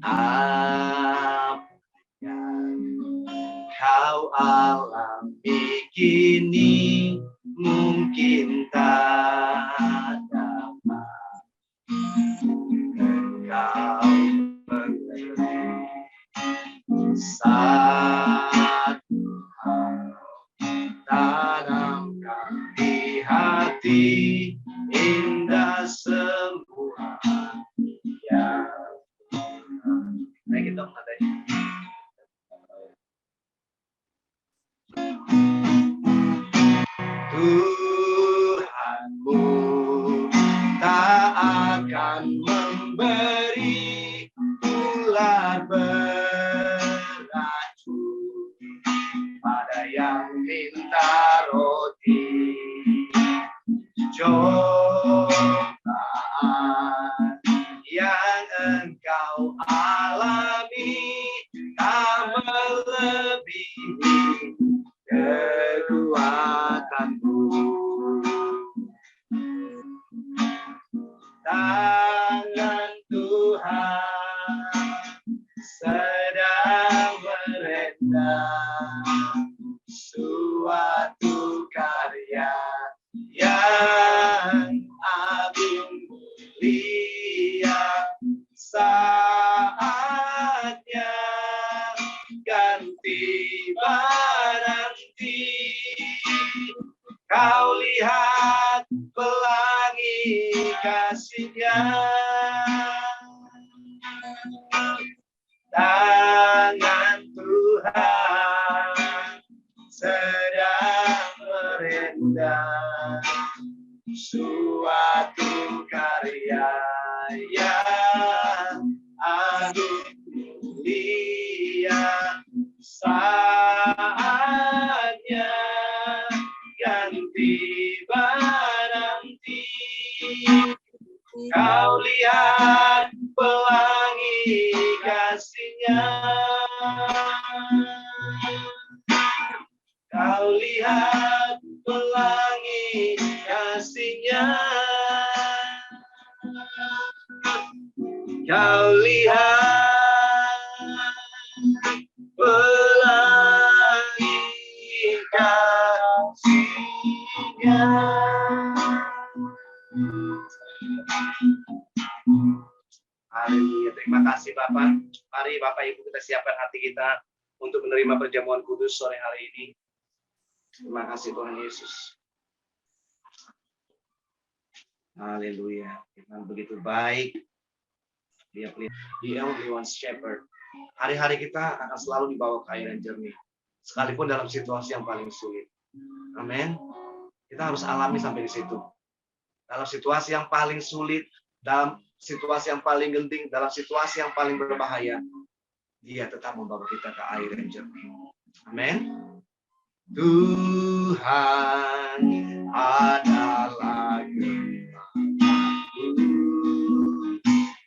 Apa yang kau alami kini mungkin tak dapat engkau mengerti. Satu hal tanamkan di hati, indah semua yang kita mengatanya. Tuhanmu tak akan memberi ular beracun pada yang minta roti. Cobaan yang engkau alami tak melebihi kekuatanmu. Tangan Tuhan sedang merendam suatu karya yang agung mulia. Saatnya ganti nanti, kau lihat pelangi kasih-Nya. Tangan Tuhan sedang merendam suatu karya yang agung mulia. Saatnya ganti nanti, kau lihat pelangi kasih-Nya. Kau lihat pelangi kasih-Nya. Kau lihat pelangi kasih-Nya. Haleluya, terima kasih Bapak. Mari Bapak Ibu kita siapkan hati kita untuk menerima perjamuan kudus sore hari ini. Terima kasih Tuhan Yesus. Haleluya, Tuhan begitu baik. Dia the only one shepherd. Hari-hari kita akan selalu dibawa ke air yang jernih, sekalipun dalam situasi yang paling sulit. Amin. Kita harus alami sampai di situ. Dalam situasi yang paling sulit, dalam situasi yang paling genting, dalam situasi yang paling berbahaya, Dia tetap membawa kita ke air yang jernih. Amin. Tuhan adalah gembalaku,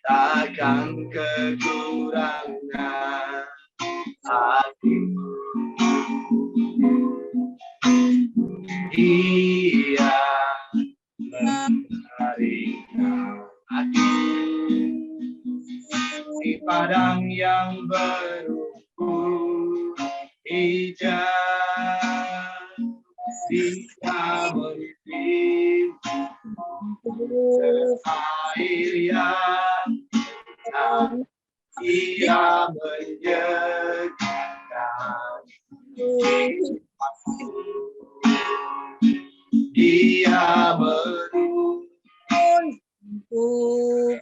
takkan kekurangan hatiku. Dia menaringkan aku di padang yang berumput hijau. Dia memimpin air yang tenang. Dia menyegahkan jiwaku. Dia menuntun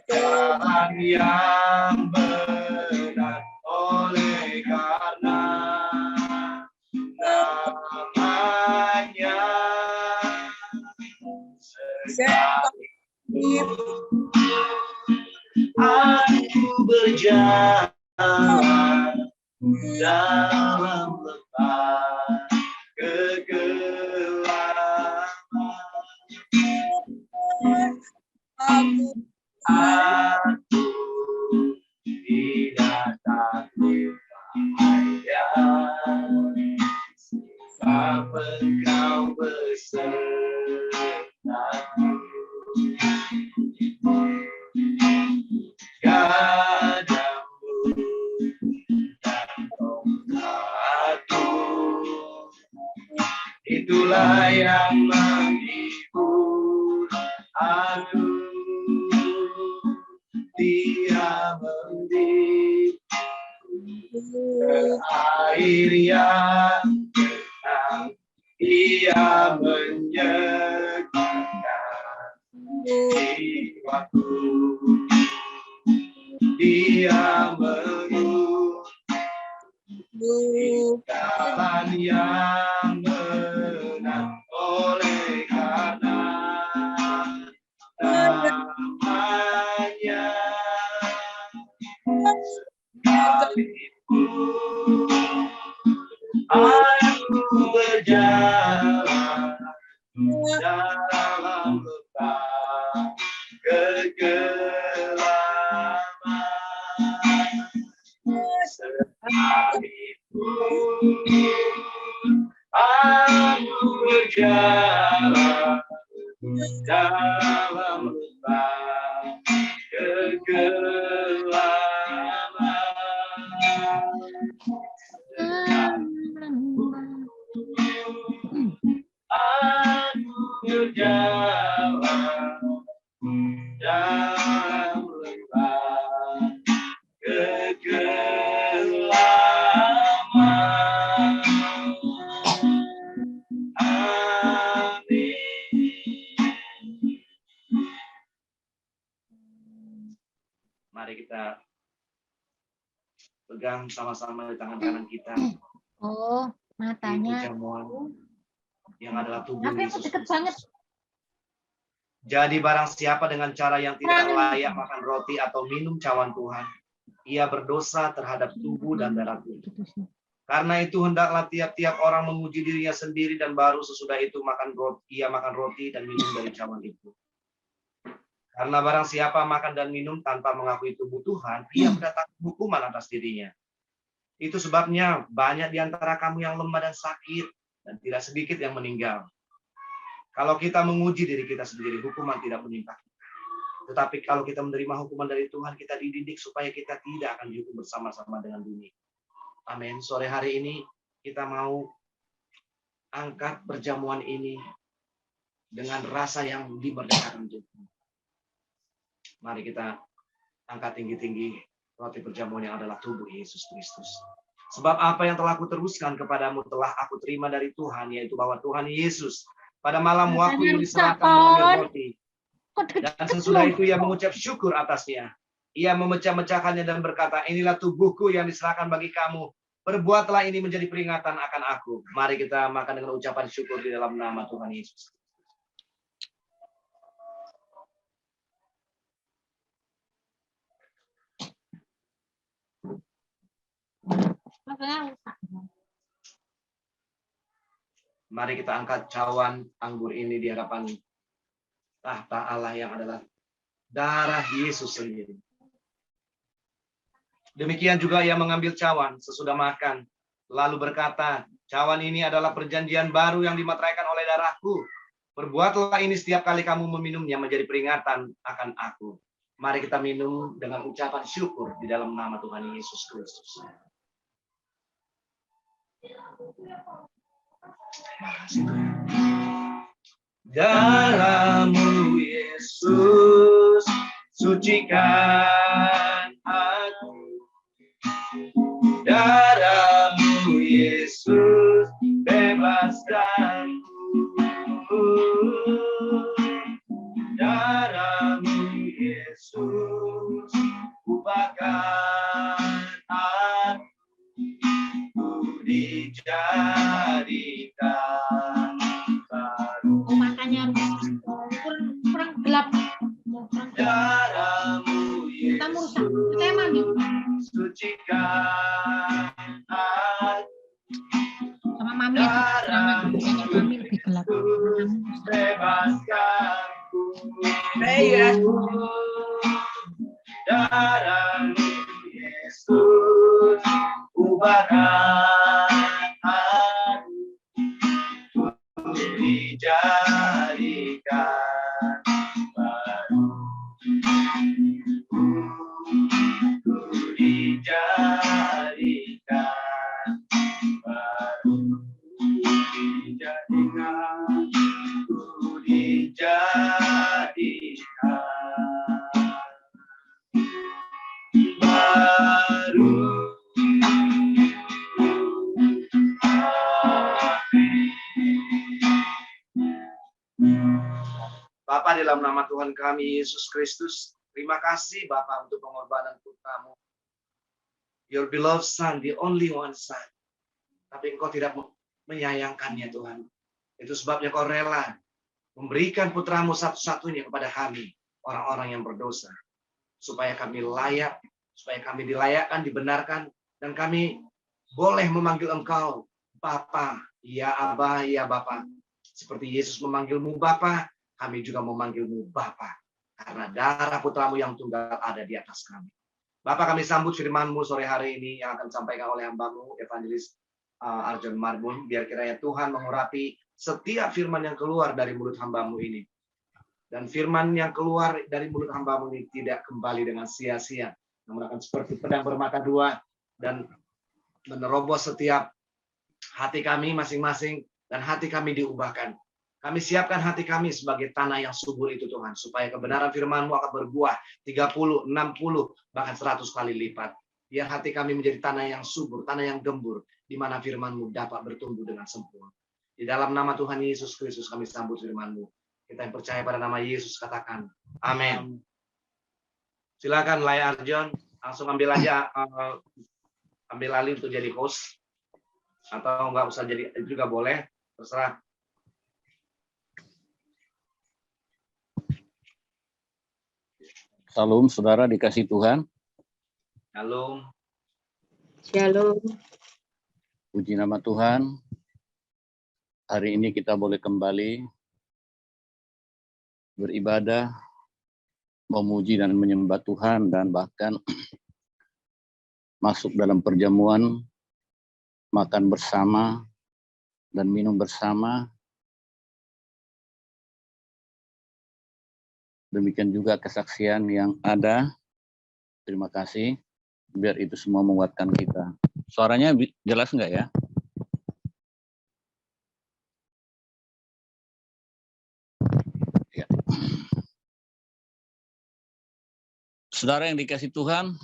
jalan yang benar, oleh karena namanya sekali aku berjalan dalam lembah kegelapan, aku tidak takut bahaya, sebab Engkau besertaku. Gadamu itulah yang menghibur aku. Dia mendidik air yang tenang, ia menyegahkan jiwaku. Dia menurut jalan yang benar, oleh karena namanya. Sekalipun aku berjalan dalam lembah kegelapan, sekalipun aku berjalan dalam lembah kegelapan, aku berjalan dalam lembah kegelapan. Amin. Mari kita pegang sama-sama di tangan kanan kita. Oh, matanya. Jamuan yang adalah tubuh Tapi Yesus. deket banget. Jadi barang siapa dengan cara yang tidak layak makan roti atau minum cawan Tuhan, ia berdosa terhadap tubuh dan darah Tuhan. Karena itu hendaklah tiap-tiap orang memuji dirinya sendiri dan baru sesudah itu ia makan roti dan minum dari cawan itu. Karena barang siapa makan dan minum tanpa mengakui tubuh Tuhan, ia mendatangkan hukuman atas dirinya. Itu sebabnya banyak di antara kamu yang lemah dan sakit, dan tidak sedikit yang meninggal. Kalau kita menguji diri kita sendiri, hukuman tidak menimpa kita. Tetapi kalau kita menerima hukuman dari Tuhan, kita dididik supaya kita tidak akan dihukum bersama-sama dengan dunia. Amin. Sore hari ini kita mau angkat perjamuan ini dengan rasa yang dimerdekakan Tuhan. Mari kita angkat tinggi-tinggi roti perjamuan yang adalah tubuh Yesus Kristus. Sebab apa yang telah kuteruskan kepadamu telah aku terima dari Tuhan, yaitu bahwa Tuhan Yesus pada malam waktu yang diserahkan mengambil roti. Dan sesudah itu ia mengucap syukur atasnya. Ia memecah-mecahkannya dan berkata, inilah tubuhku yang diserahkan bagi kamu. Perbuatlah ini menjadi peringatan akan aku. Mari kita makan dengan ucapan syukur di dalam nama Tuhan Yesus. Mari kita angkat cawan anggur ini di hadapan tahta Allah yang adalah darah Yesus sendiri. Demikian juga ia mengambil cawan sesudah makan, lalu berkata, cawan ini adalah perjanjian baru yang dimateraikan oleh darahku. Perbuatlah ini setiap kali kamu meminumnya menjadi peringatan akan aku. Mari kita minum dengan ucapan syukur di dalam nama Tuhan Yesus Kristus. Darahmu Yesus, sucikan aku. Darahmu Yesus, bebaskanku. Darahmu Yesus, ubahkan aku dijadikan baru. Makanya kurang gelap. Darahmu Yesus, sucikan aku. Sama mami jangan mami lebih gelap. Bebaskanku. Darahmu Yesus, ubahkan aku dijadikan baru. Dijadikan baru. Dijadikan Bapa, dalam nama Tuhan kami Yesus Kristus, terima kasih Bapa untuk pengorbanan putramu. Your beloved son, the only one son. Tapi engkau tidak menyayangkannya Tuhan. Itu sebabnya kau rela memberikan putramu satu-satunya kepada kami, orang-orang yang berdosa. Supaya kami layak, supaya kami dilayakkan, dibenarkan, dan kami boleh memanggil engkau Bapa, ya Abah, ya Bapa. Seperti Yesus memanggilmu Bapa, kami juga memanggilmu Bapa. Karena darah putramu yang tunggal ada di atas kami. Bapak, kami sambut firman-Mu sore hari ini yang akan disampaikan oleh hamba-Mu, Evangelis Arjon Marbun. Biar kiranya Tuhan mengurapi setiap firman yang keluar dari mulut hamba-Mu ini. Dan firman yang keluar dari mulut hamba-Mu ini tidak kembali dengan sia-sia. Namun akan seperti pedang bermata dua dan menerobos setiap hati kami masing-masing dan hati kami diubahkan. Kami siapkan hati kami sebagai tanah yang subur itu Tuhan. Supaya kebenaran firman-Mu akan berbuah 30, 60, bahkan 100 kali lipat. Biar hati kami menjadi tanah yang subur, tanah yang gembur. Di mana firman-Mu dapat bertumbuh dengan sempurna. Di dalam nama Tuhan Yesus Kristus kami sambut firman-Mu. Kita yang percaya pada nama Yesus katakan. Amin. Silakan Lai Arjon. Langsung ambil aja. Ambil alih untuk jadi host. Atau nggak usah jadi juga boleh. Terserah. Salam, saudara dikasih Tuhan. Shalom. Shalom. Puji nama Tuhan. Hari ini kita boleh kembali beribadah, memuji dan menyembah Tuhan, dan bahkan masuk dalam perjamuan, makan bersama, dan minum bersama. Demikian juga kesaksian yang ada. Terima kasih. Biar itu semua menguatkan kita. Suaranya jelas nggak ya? Ya. Saudara yang dikasih Tuhan,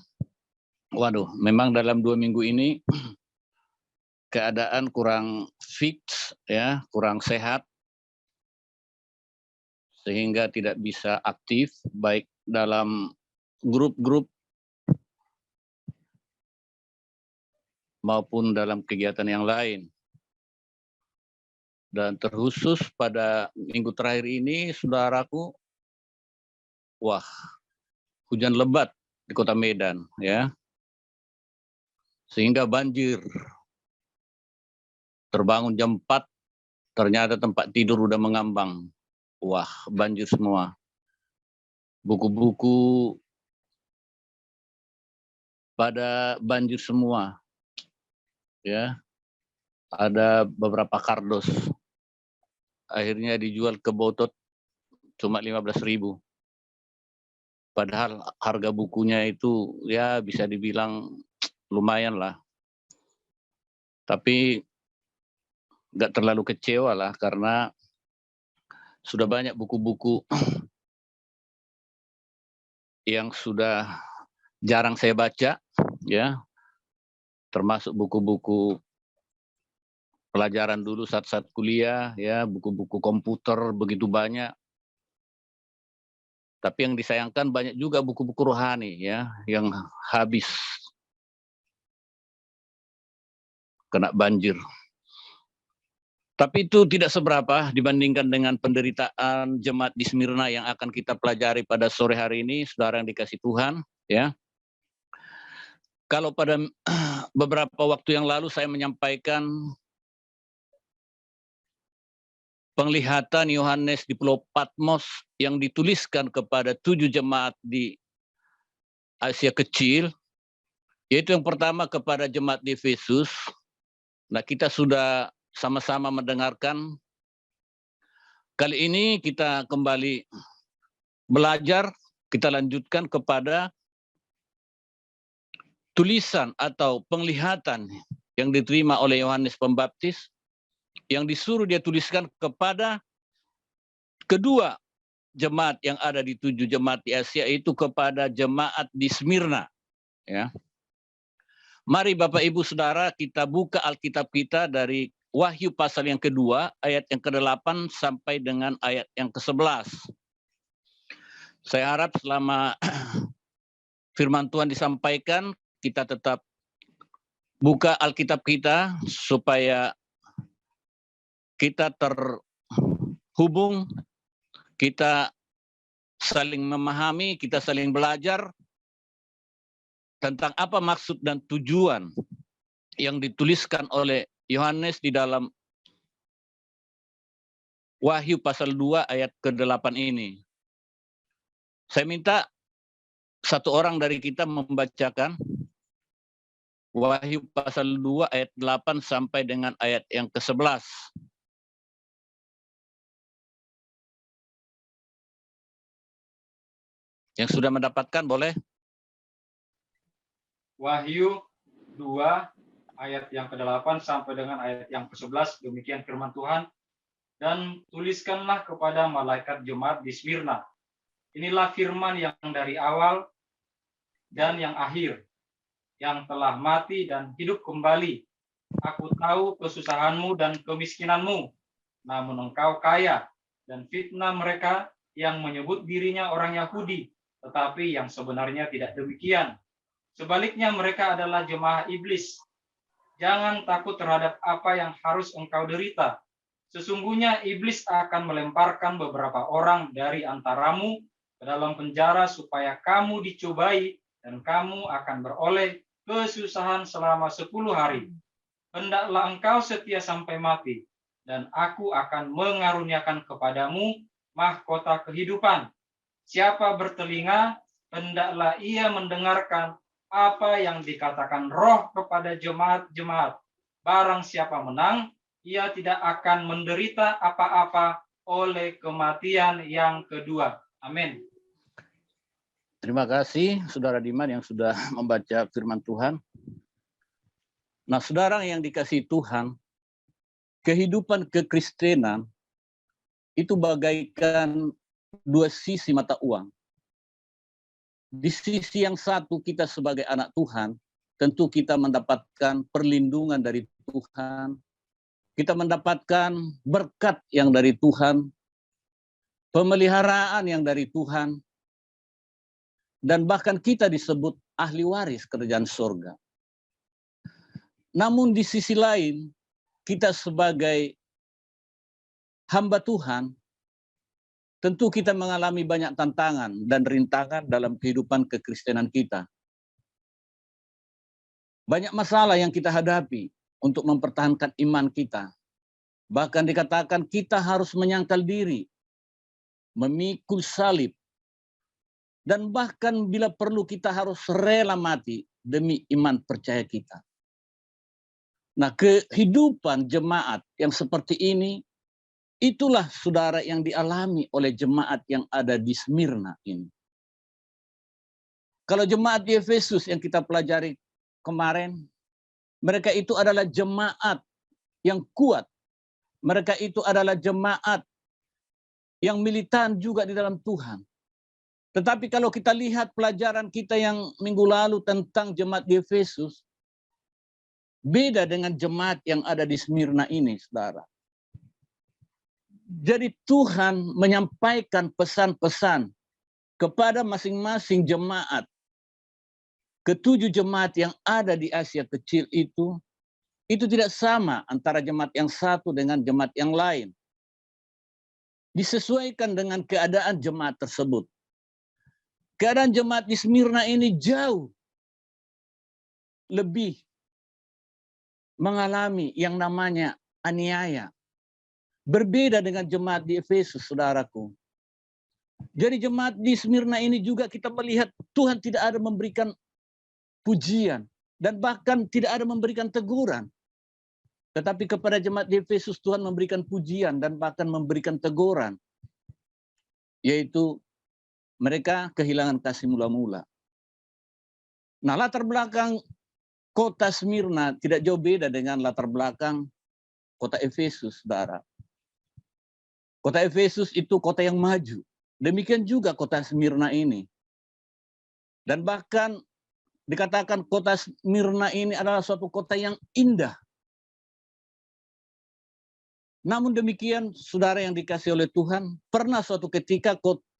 waduh, memang dalam 2 minggu ini keadaan kurang fit, ya, kurang sehat. Sehingga tidak bisa aktif baik dalam grup-grup maupun dalam kegiatan yang lain. Dan terkhusus pada minggu terakhir ini, saudaraku, wah, hujan lebat di kota Medan, ya, sehingga banjir. Terbangun jam 4, ternyata tempat tidur udah mengambang. Wah, banjir semua. Buku-buku pada banjir semua. Ya. Ada beberapa kardus. Akhirnya dijual ke Botot cuma 15.000. Padahal harga bukunya itu ya bisa dibilang lumayan lah. Tapi nggak terlalu kecewa lah karena sudah banyak buku-buku yang sudah jarang saya baca, ya, termasuk buku-buku pelajaran dulu saat-saat kuliah, ya, buku-buku komputer begitu banyak. Tapi yang disayangkan banyak juga buku-buku rohani, ya, yang habis kena banjir. Tapi itu tidak seberapa dibandingkan dengan penderitaan jemaat di Smyrna yang akan kita pelajari pada sore hari ini, saudara yang dikasih Tuhan, ya. Kalau pada beberapa waktu yang lalu saya menyampaikan penglihatan Yohanes di Pulau Patmos yang dituliskan kepada 7 jemaat di Asia Kecil, yaitu yang pertama kepada jemaat di Efesus. Nah, kita sudah sama-sama mendengarkan. Kali ini kita kembali belajar, kita lanjutkan kepada tulisan atau penglihatan yang diterima oleh Yohanes Pembaptis, yang disuruh dia tuliskan kepada kedua jemaat yang ada di 7 jemaat di Asia, itu kepada jemaat di Smyrna. Ya. Mari Bapak Ibu Saudara kita buka Alkitab kita dari Wahyu pasal yang kedua, ayat yang ke-8 sampai dengan ayat yang ke-11. Saya harap selama firman Tuhan disampaikan, kita tetap buka Alkitab kita supaya kita terhubung, kita saling memahami, kita saling belajar tentang apa maksud dan tujuan yang dituliskan oleh Yohanes di dalam Wahyu pasal 2 ayat ke-8 ini. Saya minta satu orang dari kita membacakan Wahyu pasal 2 ayat 8 sampai dengan ayat yang ke-11. Yang sudah mendapatkan boleh? Wahyu 2 ayat yang ke-8 sampai dengan ayat yang ke-11, demikian firman Tuhan. Dan tuliskanlah kepada malaikat jemaat di Smyrna. Inilah firman yang dari awal dan yang akhir, yang telah mati dan hidup kembali. Aku tahu kesusahanmu dan kemiskinanmu, namun engkau kaya, dan fitnah mereka yang menyebut dirinya orang Yahudi, tetapi yang sebenarnya tidak demikian. Sebaliknya mereka adalah jemaah iblis. Jangan takut terhadap apa yang harus engkau derita. Sesungguhnya iblis akan melemparkan beberapa orang dari antaramu ke dalam penjara supaya kamu dicobai dan kamu akan beroleh kesusahan selama 10 hari. Hendaklah engkau setia sampai mati, dan aku akan mengaruniakan kepadamu mahkota kehidupan. Siapa bertelinga, hendaklah ia mendengarkan apa yang dikatakan Roh kepada jemaat-jemaat. Barang siapa menang, ia tidak akan menderita apa-apa oleh kematian yang kedua. Amin. Terima kasih Saudara Diman yang sudah membaca firman Tuhan. Nah, saudara yang dikasihi Tuhan, kehidupan kekristenan itu bagaikan dua sisi mata uang. Di sisi yang satu, kita sebagai anak Tuhan, tentu kita mendapatkan perlindungan dari Tuhan, kita mendapatkan berkat yang dari Tuhan, pemeliharaan yang dari Tuhan, dan bahkan kita disebut ahli waris kerajaan surga. Namun di sisi lain, kita sebagai hamba Tuhan, tentu kita mengalami banyak tantangan dan rintangan dalam kehidupan kekristenan kita. Banyak masalah yang kita hadapi untuk mempertahankan iman kita. Bahkan dikatakan kita harus menyangkal diri, memikul salib, dan bahkan bila perlu kita harus rela mati demi iman percaya kita. Nah, kehidupan jemaat yang seperti ini, itulah saudara yang dialami oleh jemaat yang ada di Smyrna ini. Kalau jemaat di Efesus yang kita pelajari kemarin, mereka itu adalah jemaat yang kuat. Mereka itu adalah jemaat yang militan juga di dalam Tuhan. Tetapi kalau kita lihat pelajaran kita yang minggu lalu tentang jemaat di Efesus, beda dengan jemaat yang ada di Smyrna ini, saudara. Jadi Tuhan menyampaikan pesan-pesan kepada masing-masing jemaat. Ketujuh jemaat yang ada di Asia Kecil itu tidak sama antara jemaat yang satu dengan jemaat yang lain. Disesuaikan dengan keadaan jemaat tersebut. Keadaan jemaat di Smyrna ini jauh lebih mengalami yang namanya aniaya. Berbeda dengan jemaat di Efesus, saudaraku. Jadi jemaat di Smyrna ini juga kita melihat Tuhan tidak ada memberikan pujian dan bahkan tidak ada memberikan teguran. Tetapi kepada jemaat di Efesus Tuhan memberikan pujian dan bahkan memberikan teguran. Yaitu mereka kehilangan kasih mula-mula. Nah, latar belakang kota Smyrna tidak jauh beda dengan latar belakang kota Efesus, saudara. Kota Efesus itu kota yang maju. Demikian juga kota Smyrna ini. Dan bahkan dikatakan kota Smyrna ini adalah suatu kota yang indah. Namun demikian, saudara yang dikasihi oleh Tuhan, pernah suatu ketika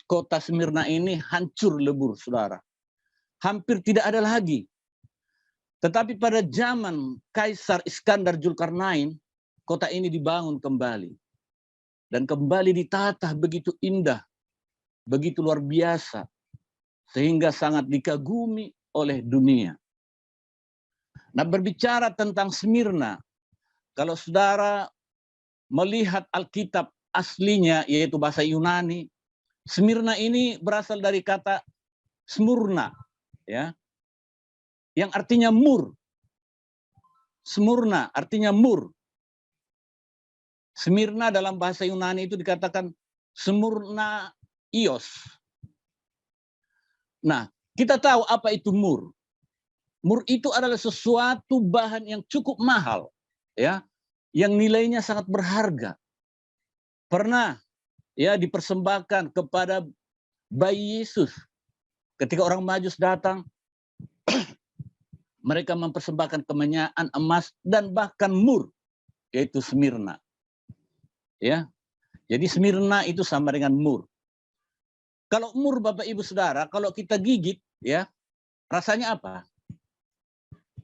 kota Smyrna ini hancur lebur, saudara. Hampir tidak ada lagi. Tetapi pada zaman Kaisar Iskandar Zulkarnain, kota ini dibangun kembali. Dan kembali ditata begitu indah, begitu luar biasa, sehingga sangat dikagumi oleh dunia. Nah, berbicara tentang Smyrna, kalau saudara melihat Alkitab aslinya, yaitu bahasa Yunani, Smyrna ini berasal dari kata smurna, ya, yang artinya mur. Smurna artinya mur. Smyrna dalam bahasa Yunani itu dikatakan smurna ios. Nah, kita tahu apa itu mur. Mur itu adalah sesuatu bahan yang cukup mahal, ya, yang nilainya sangat berharga. Pernah ya dipersembahkan kepada bayi Yesus. Ketika orang Majus datang, mereka mempersembahkan kemenyaan emas dan bahkan mur, yaitu Smyrna. Ya, jadi Smyrna itu sama dengan mur. Kalau mur, Bapak Ibu Saudara, kalau kita gigit, ya, rasanya apa?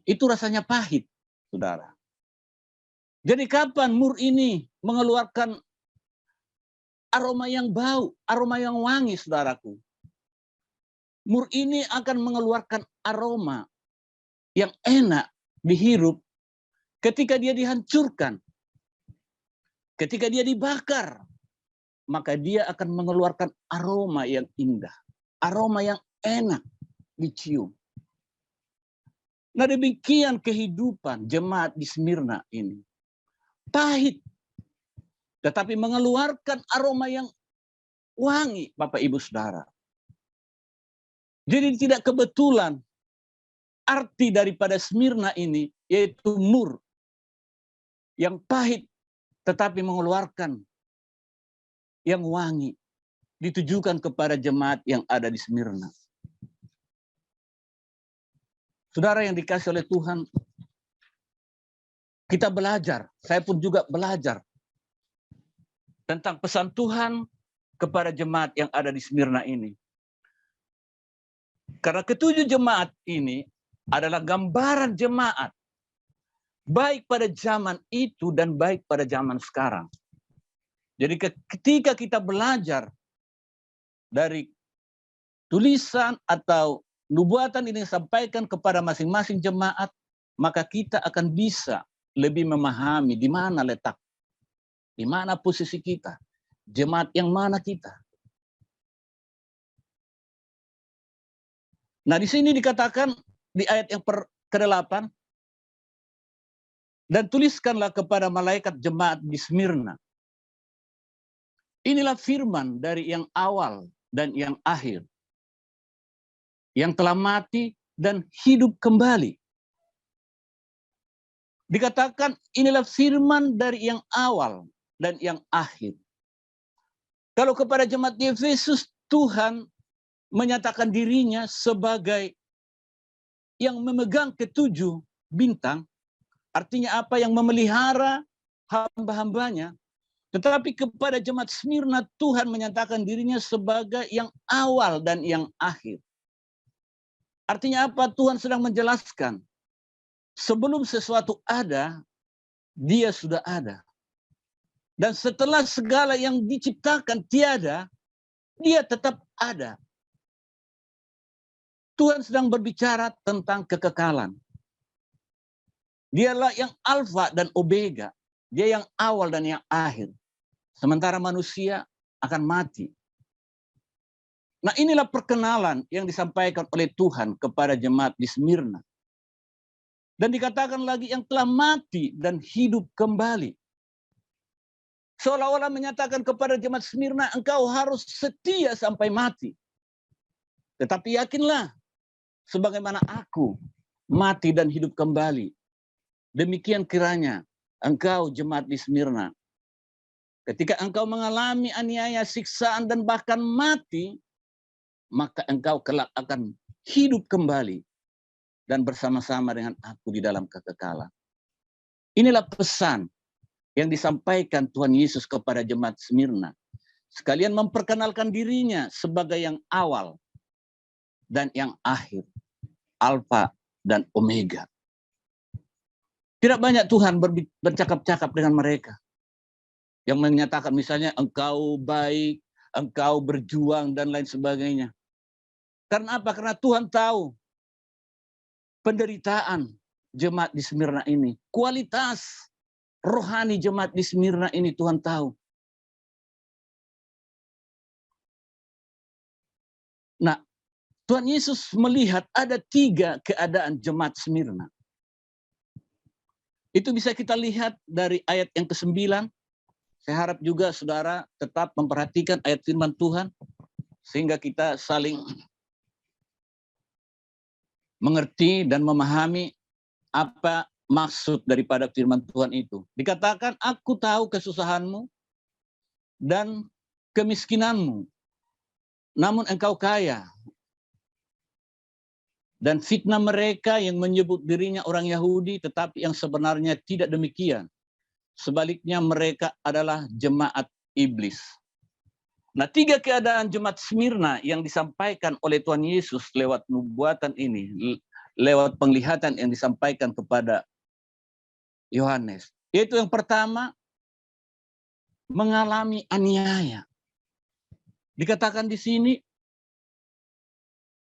Itu rasanya pahit, saudara. Jadi kapan mur ini mengeluarkan aroma yang bau, aroma yang wangi, saudaraku? Mur ini akan mengeluarkan aroma yang enak dihirup ketika dia dihancurkan. Ketika dia dibakar, maka dia akan mengeluarkan aroma yang indah, aroma yang enak dicium. Nah, demikian kehidupan jemaat di Smyrna ini. Pahit, tetapi mengeluarkan aroma yang wangi, Bapak Ibu Saudara. Jadi tidak kebetulan arti daripada Smyrna ini yaitu mur, yang pahit tetapi mengeluarkan yang wangi, ditujukan kepada jemaat yang ada di Smyrna. Saudara yang dikasih oleh Tuhan, kita belajar, saya pun juga belajar tentang pesan Tuhan kepada jemaat yang ada di Smyrna ini. Karena ketujuh jemaat ini adalah gambaran jemaat, baik pada zaman itu dan baik pada zaman sekarang. Jadi ketika kita belajar dari tulisan atau nubuatan ini disampaikan kepada masing-masing jemaat, maka kita akan bisa lebih memahami di mana letak, di mana posisi kita, jemaat yang mana kita. Nah, di sini dikatakan di ayat yang ke-8, dan tuliskanlah kepada malaikat jemaat di Smyrna. Inilah firman dari yang awal dan yang akhir, yang telah mati dan hidup kembali. Dikatakan inilah firman dari yang awal dan yang akhir. Kalau kepada jemaat di Efesus, Tuhan menyatakan dirinya sebagai yang memegang ketujuh bintang, artinya apa? Yang memelihara hamba-hambanya. Tetapi kepada jemaat Smyrna, Tuhan menyatakan dirinya sebagai yang awal dan yang akhir. Artinya apa? Tuhan sedang menjelaskan, sebelum sesuatu ada, dia sudah ada. Dan setelah segala yang diciptakan tiada, dia tetap ada. Tuhan sedang berbicara tentang kekekalan. Dialah yang alfa dan omega. Dia yang awal dan yang akhir. Sementara manusia akan mati. Nah, inilah perkenalan yang disampaikan oleh Tuhan kepada jemaat di Smyrna. Dan dikatakan lagi yang telah mati dan hidup kembali. Seolah-olah menyatakan kepada jemaat Smyrna, engkau harus setia sampai mati. Tetapi yakinlah, sebagaimana aku mati dan hidup kembali, demikian kiranya engkau jemaat di Smyrna. Ketika engkau mengalami aniaya, siksaan, dan bahkan mati, maka engkau kelak akan hidup kembali dan bersama-sama dengan aku di dalam kekekalan. Inilah pesan yang disampaikan Tuhan Yesus kepada jemaat Smyrna. sekalian memperkenalkan dirinya sebagai yang awal dan yang akhir, Alfa dan Omega. Tidak banyak Tuhan bercakap-cakap dengan mereka yang menyatakan misalnya engkau baik, engkau berjuang dan lain sebagainya. Karena apa? Karena Tuhan tahu penderitaan jemaat di Smyrna ini, kualitas rohani jemaat di Smyrna ini Tuhan tahu. Nah, Tuhan Yesus melihat ada 3 keadaan jemaat Smyrna. Itu bisa kita lihat dari ayat yang ke-9. Saya harap juga saudara tetap memperhatikan ayat firman Tuhan, sehingga kita saling mengerti dan memahami apa maksud daripada firman Tuhan itu. Dikatakan, aku tahu kesusahanmu dan kemiskinanmu, namun engkau kaya. Dan fitnah mereka yang menyebut dirinya orang Yahudi, tetapi yang sebenarnya tidak demikian. Sebaliknya mereka adalah jemaat iblis. Nah, 3 keadaan jemaat Smyrna yang disampaikan oleh Tuhan Yesus lewat nubuatan ini, lewat penglihatan yang disampaikan kepada Yohanes. Yaitu yang pertama, mengalami aniaya. Dikatakan di sini,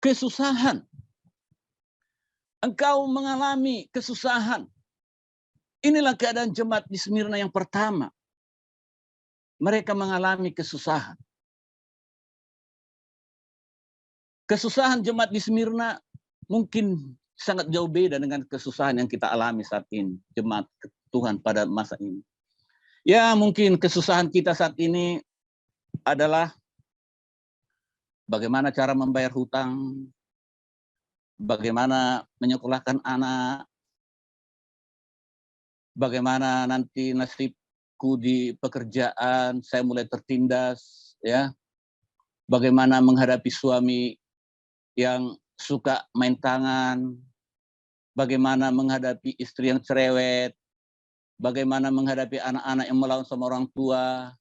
kesusahan. Engkau mengalami kesusahan. Inilah keadaan jemaat di Smyrna yang pertama. Mereka mengalami kesusahan. Kesusahan jemaat di Smyrna mungkin sangat jauh beda dengan kesusahan yang kita alami saat ini, jemaat Tuhan pada masa ini. Ya, mungkin kesusahan kita saat ini adalah bagaimana cara membayar hutang, bagaimana menyekolahkan anak, bagaimana nanti nasibku di pekerjaan, saya mulai tertindas, ya. Bagaimana menghadapi suami yang suka main tangan, bagaimana menghadapi istri yang cerewet, bagaimana menghadapi anak-anak yang melawan sama orang tua.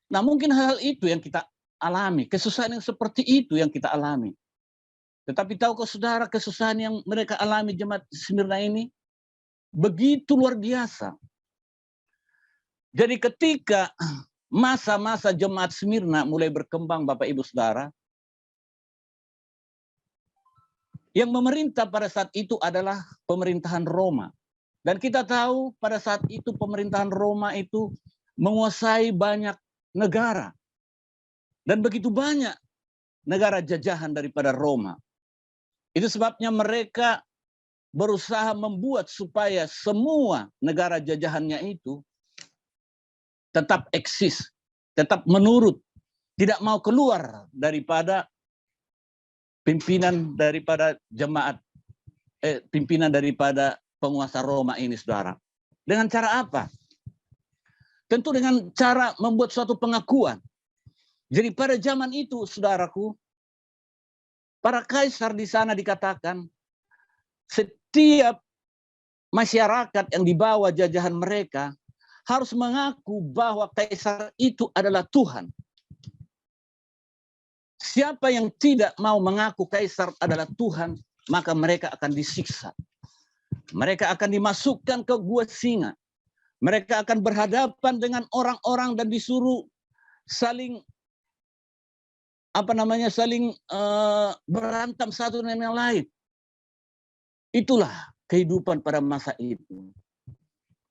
Nah, mungkin hal itu yang kita alami, kesusahan yang seperti itu yang kita alami. Tetapi tahukah saudara, kesusahan yang mereka alami jemaat Smyrna ini begitu luar biasa. Jadi ketika masa-masa jemaat Smyrna mulai berkembang, Bapak Ibu Saudara, yang memerintah pada saat itu adalah pemerintahan Roma. Dan kita tahu pada saat itu pemerintahan Roma itu menguasai banyak negara. Dan begitu banyak negara jajahan daripada Roma. Itu sebabnya mereka berusaha membuat supaya semua negara jajahannya itu tetap eksis, tetap menurut, tidak mau keluar daripada pimpinan daripada jemaat, pimpinan daripada penguasa Roma ini, saudara. Dengan cara apa? Tentu dengan cara membuat suatu pengakuan. Jadi pada zaman itu, saudaraku, para kaisar di sana dikatakan setiap masyarakat yang dibawa jajahan mereka harus mengaku bahwa kaisar itu adalah Tuhan. Siapa yang tidak mau mengaku kaisar adalah Tuhan, maka mereka akan disiksa. Mereka akan dimasukkan ke gua singa. Mereka akan berhadapan dengan orang-orang dan disuruh saling saling berantem satu dengan yang lain. Itulah kehidupan pada masa itu.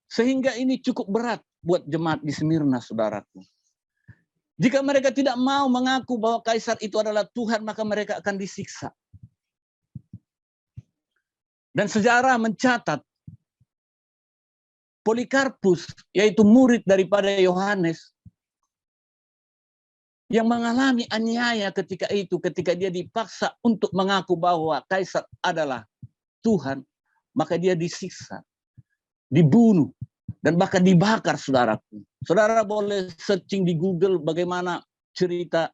Sehingga ini cukup berat buat jemaat di Smyrna, saudaraku. Jika mereka tidak mau mengaku bahwa kaisar itu adalah Tuhan, maka mereka akan disiksa. Dan sejarah mencatat Polikarpus, yaitu murid daripada Yohanes, yang mengalami aniaya ketika itu, ketika dia dipaksa untuk mengaku bahwa kaisar adalah Tuhan, maka dia disiksa, dibunuh, dan bahkan dibakar, saudaraku. Saudara boleh searching di Google bagaimana cerita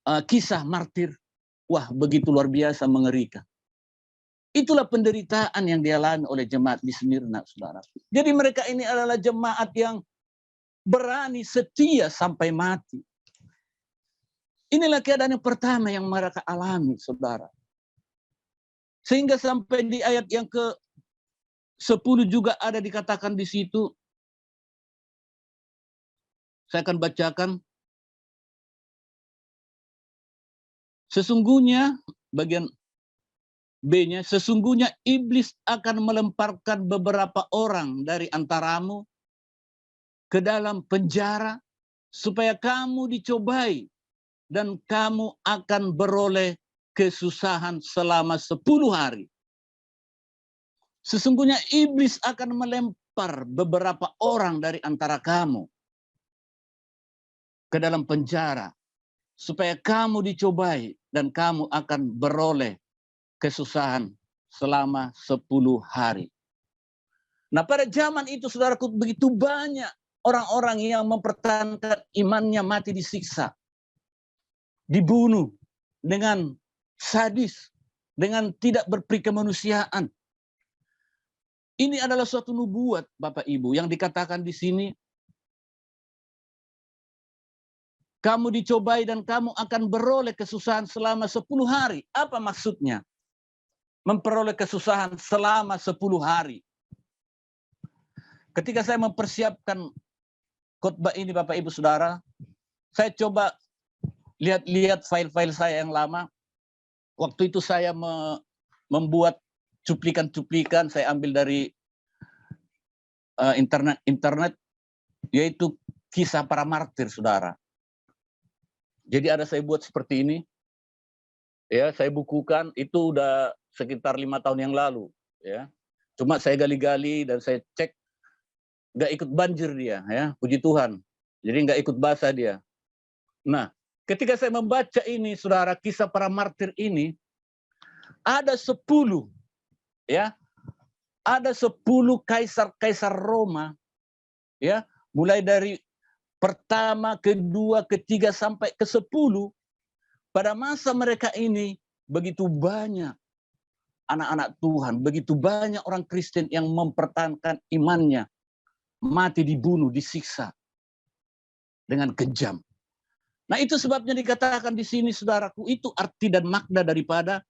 kisah martir. Wah, begitu luar biasa, mengerikan. Itulah penderitaan yang dialami oleh jemaat di Smyrna, saudara. Jadi mereka ini adalah jemaat yang berani, setia sampai mati. Inilah keadaan yang pertama yang mereka alami, saudara. Sehingga sampai di ayat yang ke-10 juga ada dikatakan di situ. Saya akan bacakan. Sesungguhnya, bagian B-nya, sesungguhnya iblis akan melemparkan beberapa orang dari antaramu ke dalam penjara supaya kamu dicobai dan kamu akan beroleh kesusahan selama 10 hari. Sesungguhnya iblis akan melempar beberapa orang dari antara kamu ke dalam penjara supaya kamu dicobai dan kamu akan beroleh kesusahan selama 10 hari. Nah, pada zaman itu, saudaraku, begitu banyak orang-orang yang mempertahankan imannya mati disiksa, dibunuh dengan sadis, dengan tidak berperi kemanusiaan. Ini adalah suatu nubuat, Bapak Ibu, yang dikatakan di sini. Kamu dicobai dan kamu akan beroleh kesusahan selama 10 hari. Apa maksudnya? Memperoleh kesusahan selama 10 hari. Ketika saya mempersiapkan khotbah ini, Bapak Ibu Saudara, saya coba lihat-lihat file-file saya yang lama. Waktu itu saya membuat cuplikan-cuplikan, saya ambil dari internet, yaitu kisah para martir, saudara. Jadi ada saya buat seperti ini, ya, saya bukukan, itu udah sekitar 5 tahun yang lalu, ya. Cuma saya gali-gali dan saya cek, nggak ikut banjir dia, ya, puji Tuhan. Jadi nggak ikut basah dia. Nah, ketika saya membaca ini, saudara, kisah para martir ini, ada 10, ya, ada 10 kaisar-kaisar Roma, ya, mulai dari pertama, kedua, ketiga, sampai ke-10. Pada masa mereka ini, begitu banyak anak-anak Tuhan, begitu banyak orang Kristen yang mempertahankan imannya, mati dibunuh, disiksa dengan kejam. Nah, itu sebabnya dikatakan di sini, saudaraku, itu arti dan makna daripada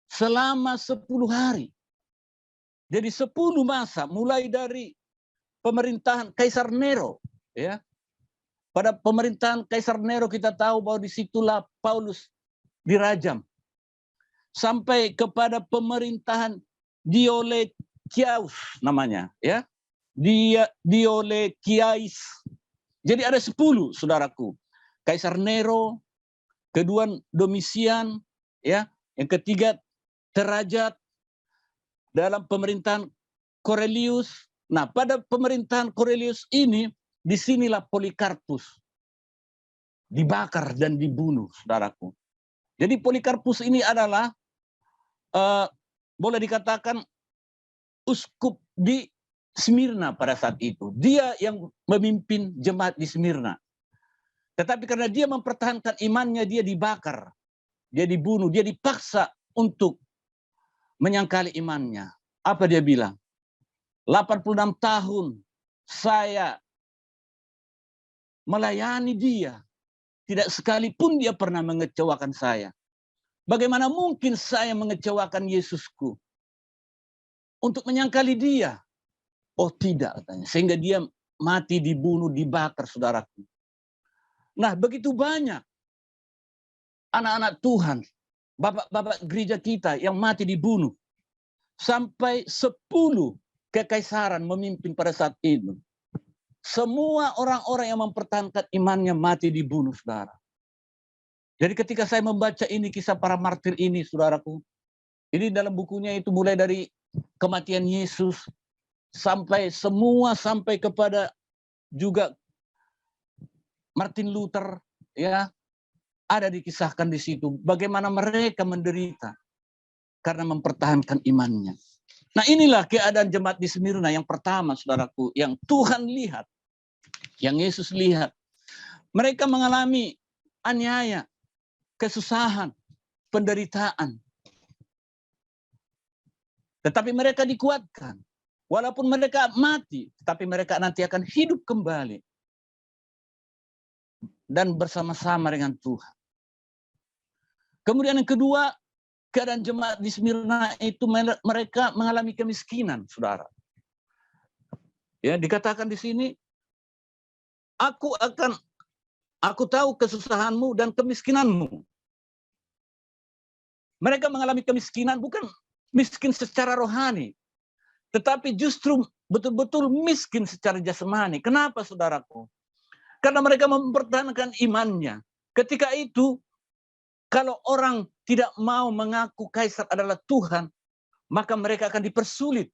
selama 10 hari. Jadi 10 masa, mulai dari pemerintahan Kaisar Nero, ya. Pada pemerintahan Kaisar Nero kita tahu bahwa disitulah Paulus dirajam. Sampai kepada pemerintahan Diocletianus namanya, ya. Diocletianus. Jadi ada 10, saudaraku. Kaisar Nero, kedua Domitian, ya. Yang ketiga Derajat, dalam pemerintahan Cornelius. Nah, pada pemerintahan Cornelius ini, disinilah Polikarpus dibakar dan dibunuh, saudaraku. Jadi Polikarpus ini adalah boleh dikatakan uskup di Smyrna pada saat itu. Dia yang memimpin jemaat di Smyrna. Tetapi karena dia mempertahankan imannya, dia dibakar, dia dibunuh, dia dipaksa untuk menyangkali imannya. Apa dia bilang? 86 tahun saya melayani dia, tidak sekalipun dia pernah mengecewakan saya. Bagaimana mungkin saya mengecewakan Yesusku untuk menyangkali dia? Oh tidak, katanya. Sehingga dia mati, dibunuh, dibakar, saudaraku. Nah, begitu banyak anak-anak Tuhan, bapak-bapak gereja kita yang mati dibunuh. Sampai 10 kekaisaran memimpin pada saat itu. Semua orang-orang yang mempertahankan imannya mati dibunuh, saudara. Jadi ketika saya membaca ini, kisah para martir ini, saudaraku, ini dalam bukunya itu mulai dari kematian Yesus, sampai semua, sampai kepada juga Martin Luther, ya, ada dikisahkan di situ. Bagaimana mereka menderita karena mempertahankan imannya. Nah, inilah keadaan jemaat di Smyrna yang pertama, saudaraku, yang Tuhan lihat, yang Yesus lihat. Mereka mengalami aniaya, kesusahan, penderitaan. Tetapi mereka dikuatkan. Walaupun mereka mati, tetapi mereka nanti akan hidup kembali. dan bersama-sama dengan Tuhan. Kemudian yang kedua, keadaan jemaat di Smyrna itu mereka mengalami kemiskinan, saudara. Ya, dikatakan di sini, aku tahu kesusahanmu dan kemiskinanmu. Mereka mengalami kemiskinan bukan miskin secara rohani, tetapi justru betul-betul miskin secara jasmani. Kenapa, saudaraku? Karena mereka mempertahankan imannya. Ketika itu, kalau orang tidak mau mengaku Kaisar adalah Tuhan, maka mereka akan dipersulit.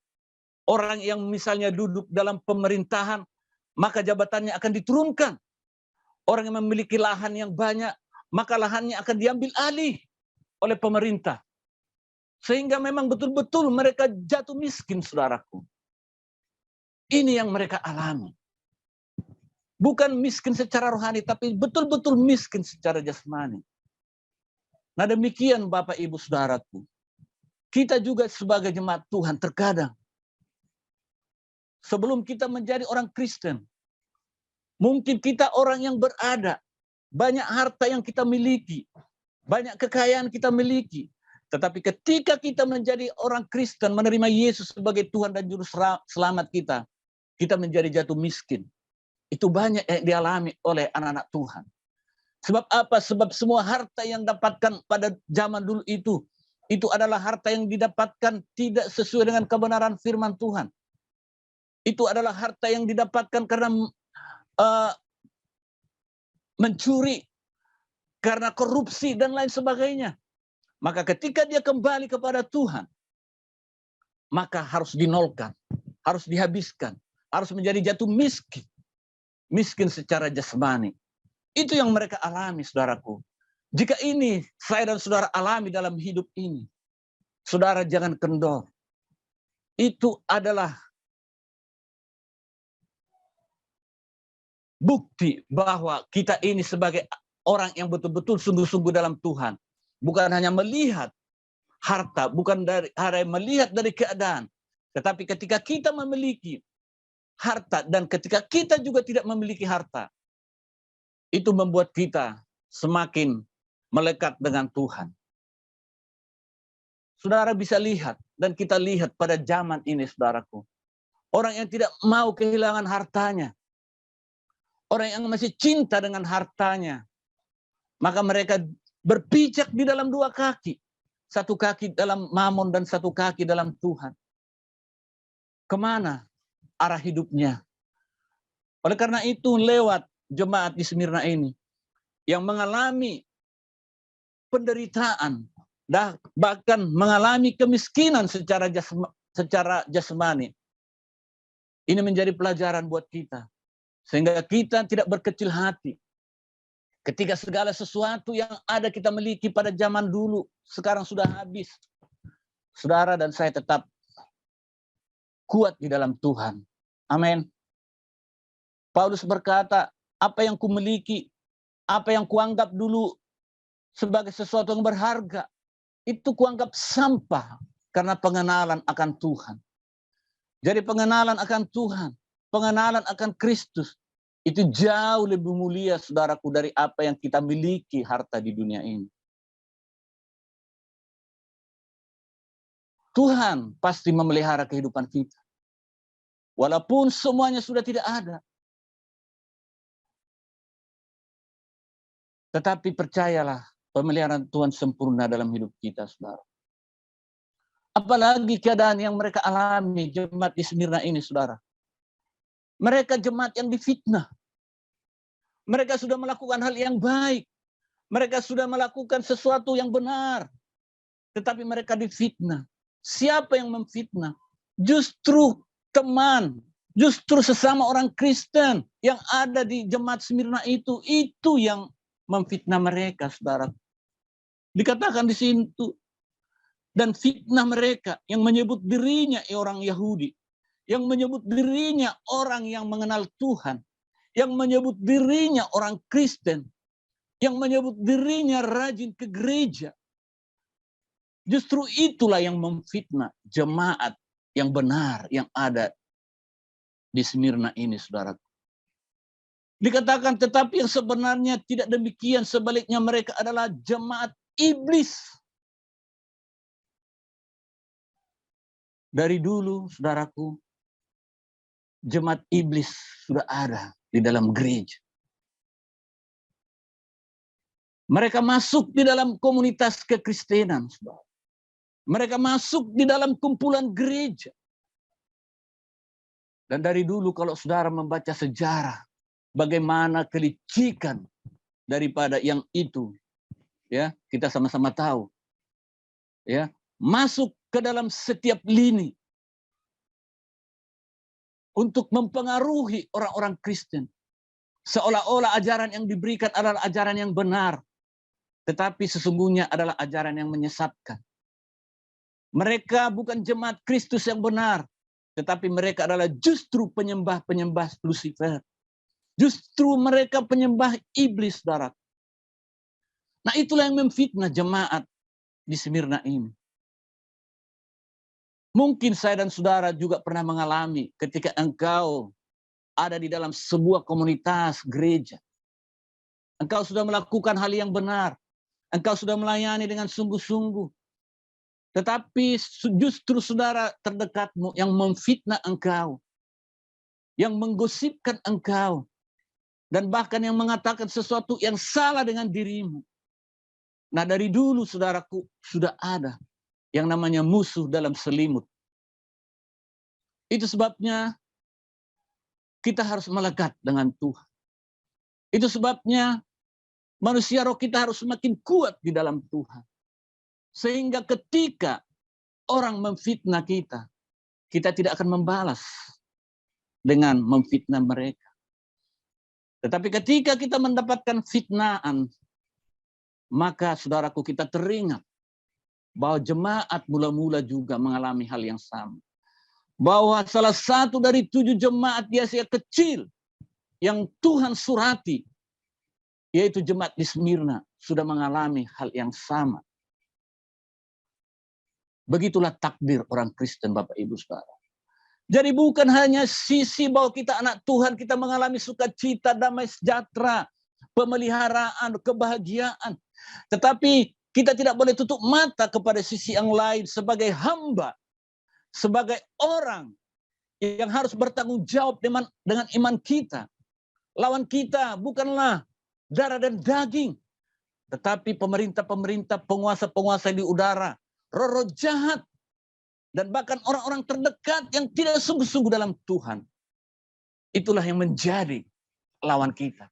Orang yang misalnya duduk dalam pemerintahan, maka jabatannya akan diturunkan. Orang yang memiliki lahan yang banyak, maka lahannya akan diambil alih oleh pemerintah. Sehingga memang betul-betul mereka jatuh miskin, saudaraku. Ini yang mereka alami. Bukan miskin secara rohani, tapi betul-betul miskin secara jasmani. Nah demikian Bapak Ibu Saudaraku. Kita juga sebagai jemaat Tuhan terkadang, sebelum kita menjadi orang Kristen, mungkin kita orang yang berada, banyak harta yang kita miliki, banyak kekayaan kita miliki. Tetapi ketika kita menjadi orang Kristen, menerima Yesus sebagai Tuhan dan Juru Selamat kita menjadi jatuh miskin. Itu banyak yang dialami oleh anak-anak Tuhan. Sebab apa? Sebab semua harta yang dapatkan pada zaman dulu itu adalah harta yang didapatkan tidak sesuai dengan kebenaran firman Tuhan. Itu adalah harta yang didapatkan karena mencuri, karena korupsi dan lain sebagainya. Maka ketika dia kembali kepada Tuhan, maka harus dinolkan, harus dihabiskan, harus menjadi jatuh miskin. Miskin secara jasmani. Itu yang mereka alami, saudaraku. Jika ini saya dan saudara alami dalam hidup ini, saudara jangan kendor. Itu adalah bukti bahwa kita ini sebagai orang yang betul-betul sungguh-sungguh dalam Tuhan. Bukan hanya melihat harta, bukan melihat dari keadaan. Tetapi ketika kita memiliki harta dan ketika kita juga tidak memiliki harta, itu membuat kita semakin melekat dengan Tuhan. Saudara bisa lihat, dan kita lihat pada zaman ini, saudaraku. Orang yang tidak mau kehilangan hartanya. Orang yang masih cinta dengan hartanya. Maka mereka berpijak di dalam dua kaki. Satu kaki dalam mamon dan satu kaki dalam Tuhan. Kemana arah hidupnya? Oleh karena itu lewat jemaat di Smyrna ini yang mengalami penderitaan, bahkan mengalami kemiskinan secara jasmani. Ini menjadi pelajaran buat kita. Sehingga kita tidak berkecil hati. Ketika segala sesuatu yang ada kita miliki pada zaman dulu, sekarang sudah habis. Saudara dan saya tetap kuat di dalam Tuhan. Amin. Paulus berkata, apa yang kumiliki, apa yang kuanggap dulu sebagai sesuatu yang berharga, itu kuanggap sampah karena pengenalan akan Tuhan. Jadi pengenalan akan Tuhan, pengenalan akan Kristus, itu jauh lebih mulia, saudaraku, dari apa yang kita miliki harta di dunia ini. Tuhan pasti memelihara kehidupan kita. Walaupun semuanya sudah tidak ada. Tetapi percayalah, pemeliharaan Tuhan sempurna dalam hidup kita, saudara. Apalagi keadaan yang mereka alami, jemaat di Smyrna ini, saudara. Mereka jemaat yang difitnah. Mereka sudah melakukan hal yang baik. Mereka sudah melakukan sesuatu yang benar. Tetapi mereka difitnah. Siapa yang memfitnah? Justru teman, justru sesama orang Kristen yang ada di jemaat Smyrna itu yang memfitnah mereka, saudara. Dikatakan di situ, dan fitnah mereka yang menyebut dirinya orang Yahudi, yang menyebut dirinya orang yang mengenal Tuhan, yang menyebut dirinya orang Kristen, yang menyebut dirinya rajin ke gereja. Justru itulah yang memfitnah jemaat yang benar yang ada di Smyrna ini, saudara. Dikatakan tetapi yang sebenarnya tidak demikian, sebaliknya mereka adalah jemaat iblis. Dari dulu, saudaraku, jemaat iblis sudah ada di dalam gereja. Mereka masuk di dalam komunitas kekristenan, saudara. Mereka masuk di dalam kumpulan gereja. Dan dari dulu kalau saudara membaca sejarah, bagaimana kelicikan daripada yang itu, ya kita sama-sama tahu, ya masuk ke dalam setiap lini untuk mempengaruhi orang-orang Kristen, seolah-olah ajaran yang diberikan adalah ajaran yang benar, tetapi sesungguhnya adalah ajaran yang menyesatkan. Mereka bukan jemaat Kristus yang benar, tetapi mereka adalah justru penyembah-penyembah Lucifer. Justru mereka penyembah iblis, saudara. Nah, itulah yang memfitnah jemaat di Smyrna ini. Mungkin saya dan saudara juga pernah mengalami ketika engkau ada di dalam sebuah komunitas gereja. Engkau sudah melakukan hal yang benar. Engkau sudah melayani dengan sungguh-sungguh. Tetapi justru saudara terdekatmu yang memfitnah engkau. Yang menggosipkan engkau. Dan bahkan yang mengatakan sesuatu yang salah dengan dirimu. Nah, dari dulu saudaraku sudah ada yang namanya musuh dalam selimut. Itu sebabnya kita harus melekat dengan Tuhan. Itu sebabnya manusia roh kita harus semakin kuat di dalam Tuhan. Sehingga ketika orang memfitnah kita, kita tidak akan membalas dengan memfitnah mereka. Tetapi ketika kita mendapatkan fitnaan, maka saudaraku kita teringat bahwa jemaat mula-mula juga mengalami hal yang sama. Bahwa salah satu dari 7 jemaat di Asia kecil yang Tuhan surati, yaitu jemaat di Smyrna, sudah mengalami hal yang sama. Begitulah takdir orang Kristen, Bapak Ibu Saudara. Jadi bukan hanya sisi bahwa kita anak Tuhan, kita mengalami sukacita, damai sejahtera, pemeliharaan, kebahagiaan. Tetapi kita tidak boleh tutup mata kepada sisi yang lain sebagai hamba, sebagai orang yang harus bertanggung jawab dengan iman kita. Lawan kita bukanlah darah dan daging, tetapi pemerintah-pemerintah, penguasa-penguasa di udara, roh-roh jahat, dan bahkan orang-orang terdekat yang tidak sungguh-sungguh dalam Tuhan. Itulah yang menjadi lawan kita.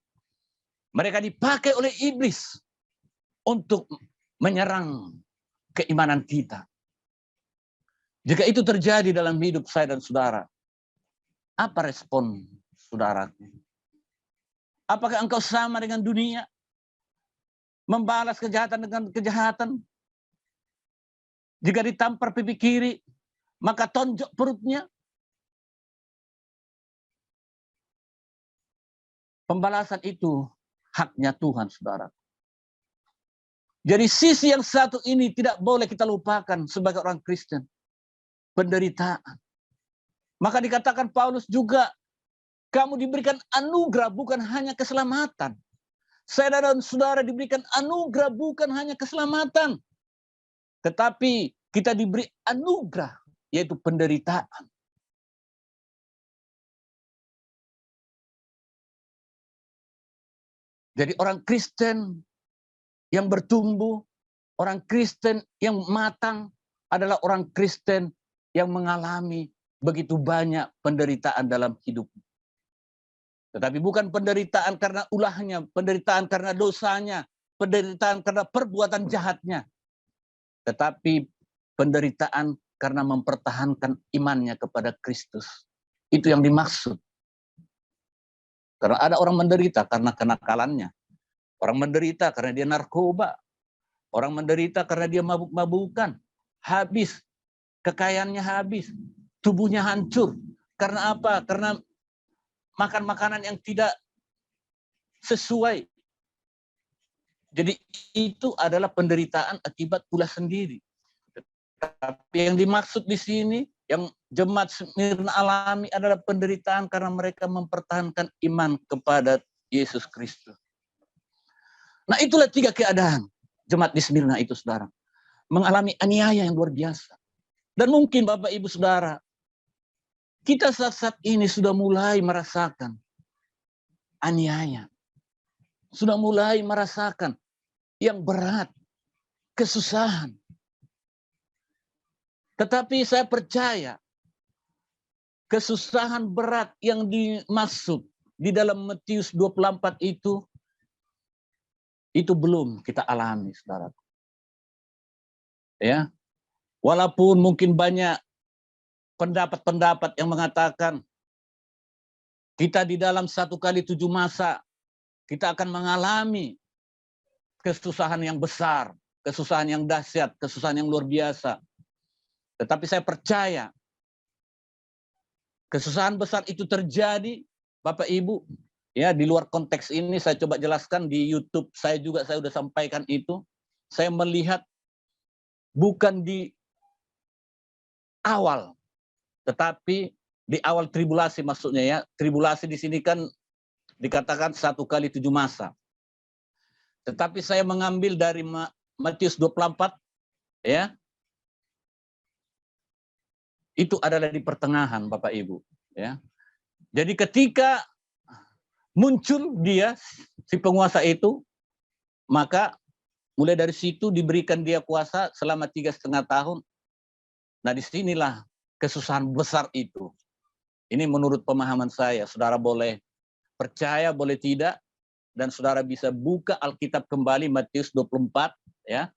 Mereka dipakai oleh iblis untuk menyerang keimanan kita. Jika itu terjadi dalam hidup saya dan saudara, apa respon saudara? Apakah engkau sama dengan dunia? Membalas kejahatan dengan kejahatan? Jika ditampar pipi kiri, maka tonjok perutnya. Pembalasan itu haknya Tuhan, saudara. Jadi sisi yang satu ini tidak boleh kita lupakan sebagai orang Kristen. Penderitaan. Maka dikatakan Paulus juga, kamu diberikan anugerah bukan hanya keselamatan. Saya dan saudara diberikan anugerah bukan hanya keselamatan. Tetapi kita diberi anugerah, yaitu penderitaan. Jadi orang Kristen yang bertumbuh, orang Kristen yang matang adalah orang Kristen yang mengalami begitu banyak penderitaan dalam hidupnya. Tetapi bukan penderitaan karena ulahnya, penderitaan karena dosanya, penderitaan karena perbuatan jahatnya. Tetapi penderitaan karena mempertahankan imannya kepada Kristus. Itu yang dimaksud. Karena ada orang menderita karena kenakalannya. Orang menderita karena dia narkoba. Orang menderita karena dia mabuk-mabukan. Habis. Kekayaannya habis. Tubuhnya hancur. Karena apa? Karena makan makanan yang tidak sesuai. Jadi itu adalah penderitaan akibat ulah sendiri. Tapi yang dimaksud di sini, yang jemaat Smyrna alami adalah penderitaan karena mereka mempertahankan iman kepada Yesus Kristus. Nah, itulah 3 keadaan jemaat di Smyrna itu, saudara. Mengalami aniaya yang luar biasa. Dan mungkin Bapak Ibu Saudara, kita saat-saat ini sudah mulai merasakan aniaya. Sudah mulai merasakan yang berat, kesusahan. Tetapi saya percaya kesusahan berat yang dimaksud di dalam Matius 24 itu belum kita alami, saudara. Ya, walaupun mungkin banyak pendapat-pendapat yang mengatakan kita di dalam 1 kali 7 masa kita akan mengalami kesusahan yang besar, kesusahan yang dahsyat, kesusahan yang luar biasa. Tetapi saya percaya kesusahan besar itu terjadi, Bapak Ibu, ya, di luar konteks ini saya coba jelaskan di YouTube saya juga, saya sudah sampaikan itu. Saya melihat bukan di awal, tetapi di awal tribulasi, maksudnya ya. Tribulasi di sini kan dikatakan 1 kali 7 masa. Tetapi saya mengambil dari Matius 24, ya. Itu adalah di pertengahan, Bapak Ibu, ya. Jadi ketika muncul dia, si penguasa itu, maka mulai dari situ diberikan dia kuasa selama 3,5 tahun. Nah, disinilah kesusahan besar itu. Ini menurut pemahaman saya. Saudara boleh percaya, boleh tidak, dan saudara bisa buka Alkitab kembali Matius 24, ya.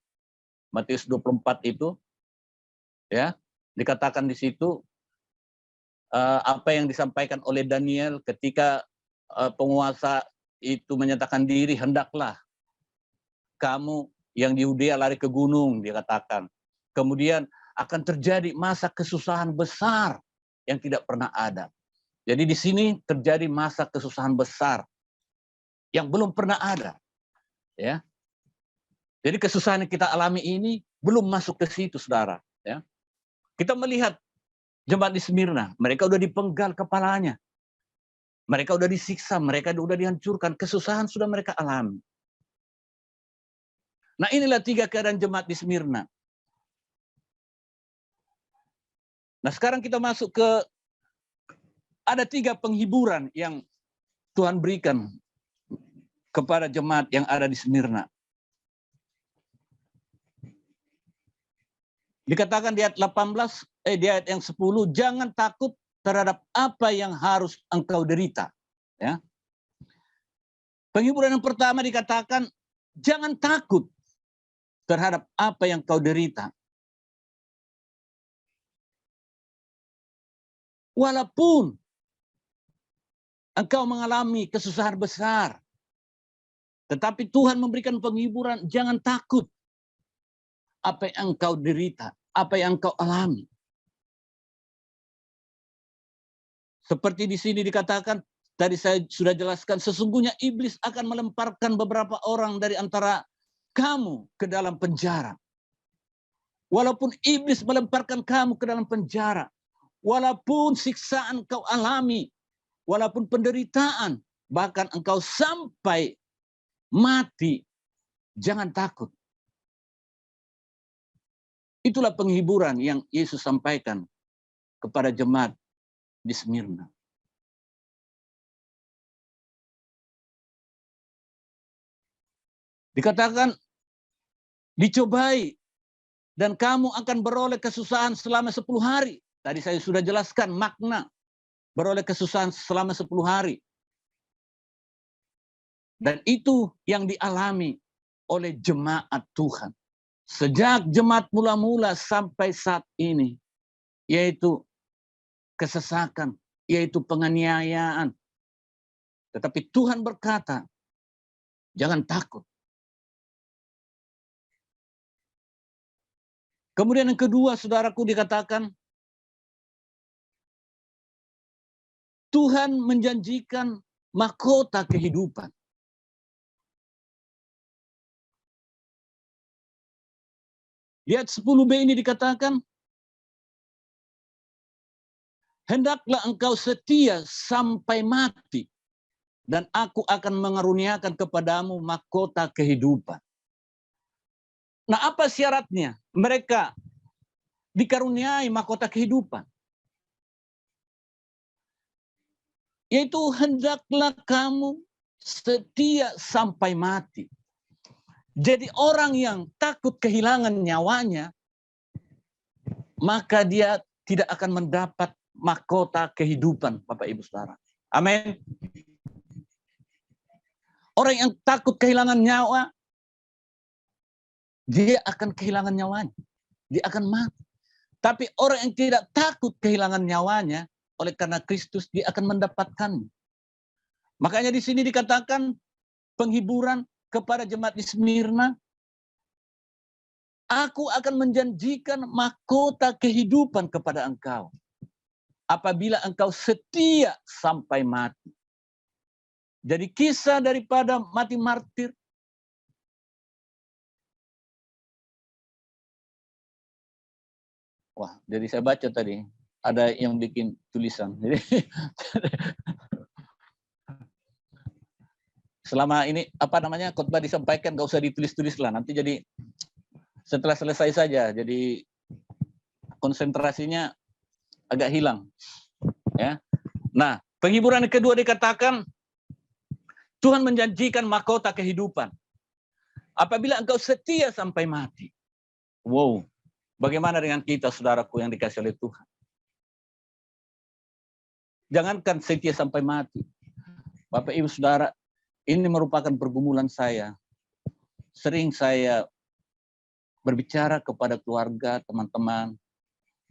Matius 24 itu, ya, dikatakan di situ apa yang disampaikan oleh Daniel ketika penguasa itu menyatakan diri, hendaklah kamu yang di Yudea lari ke gunung, dia katakan. Kemudian akan terjadi masa kesusahan besar yang tidak pernah ada. Jadi di sini terjadi masa kesusahan besar yang belum pernah ada, ya. Jadi kesusahan yang kita alami ini belum masuk ke situ, saudara, ya. Kita melihat jemaat di Smyrna, mereka udah dipenggal kepalanya. Mereka udah disiksa, mereka udah dihancurkan, kesusahan sudah mereka alami. Nah, inilah 3 keadaan jemaat di Smyrna. Nah, sekarang kita masuk ke ada 3 penghiburan yang Tuhan berikan kepada jemaat yang ada di Smyrna. Dikatakan di ayat 18, di ayat yang 10, jangan takut terhadap apa yang harus engkau derita. Ya. Penghiburan yang pertama dikatakan, jangan takut terhadap apa yang kau derita. Walaupun engkau mengalami kesusahan besar, tetapi Tuhan memberikan penghiburan, jangan takut apa yang engkau derita, apa yang engkau alami. Seperti di sini dikatakan, tadi saya sudah jelaskan, sesungguhnya iblis akan melemparkan beberapa orang dari antara kamu ke dalam penjara. Walaupun iblis melemparkan kamu ke dalam penjara, walaupun siksaan kau alami, walaupun penderitaan, bahkan engkau sampai mati, jangan takut. Itulah penghiburan yang Yesus sampaikan kepada jemaat di Smyrna. Dikatakan, dicobai dan kamu akan beroleh kesusahan selama 10 hari. Tadi saya sudah jelaskan makna beroleh kesusahan selama 10 hari. Dan itu yang dialami oleh jemaat Tuhan. Sejak jemaat mula-mula sampai saat ini, yaitu kesesakan, yaitu penganiayaan. Tetapi Tuhan berkata, jangan takut. Kemudian yang kedua, saudaraku, dikatakan, Tuhan menjanjikan mahkota kehidupan. Di ayat 10b ini dikatakan, hendaklah engkau setia sampai mati, dan aku akan mengaruniakan kepadamu mahkota kehidupan. Nah, apa syaratnya? Mereka dikaruniai mahkota kehidupan. Yaitu hendaklah kamu setia sampai mati. Jadi orang yang takut kehilangan nyawanya, maka dia tidak akan mendapat mahkota kehidupan, Bapak Ibu Saudara. Amin. Orang yang takut kehilangan nyawa, dia akan kehilangan nyawanya. Dia akan mati. Tapi orang yang tidak takut kehilangan nyawanya, oleh karena Kristus, dia akan mendapatkannya. Makanya di sini dikatakan penghiburan kepada jemaat di Smyrna, aku akan menjanjikan mahkota kehidupan kepada engkau apabila engkau setia sampai mati. Jadi kisah daripada mati martir jadi saya baca tadi ada yang bikin tulisan. Jadi selama ini khotbah disampaikan gak usah ditulis-tulis lah, nanti jadi setelah selesai saja, jadi konsentrasinya agak hilang. Ya. Nah, penghiburan yang kedua dikatakan Tuhan menjanjikan mahkota kehidupan apabila engkau setia sampai mati. Wow, bagaimana dengan kita, saudaraku yang dikasih oleh Tuhan? Jangankan setia sampai mati. Bapak Ibu Saudara, ini merupakan pergumulan saya. Sering saya berbicara kepada keluarga, teman-teman,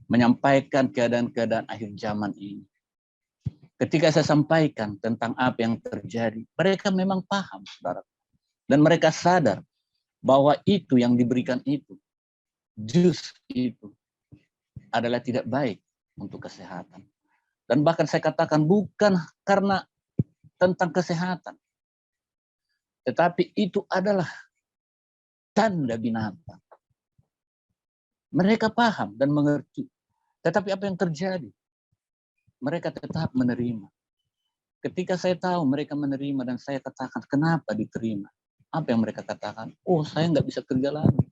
menyampaikan keadaan-keadaan akhir zaman ini. Ketika saya sampaikan tentang apa yang terjadi, mereka memang paham, saudara. Dan mereka sadar bahwa itu yang diberikan itu, jus itu, adalah tidak baik untuk kesehatan. Dan bahkan saya katakan bukan karena tentang kesehatan, tetapi itu adalah tanda binatang. Mereka paham dan mengerti. Tetapi apa yang terjadi? Mereka tetap menerima. Ketika saya tahu mereka menerima dan saya katakan, kenapa diterima? Apa yang mereka katakan? Oh, saya nggak bisa kerja lagi.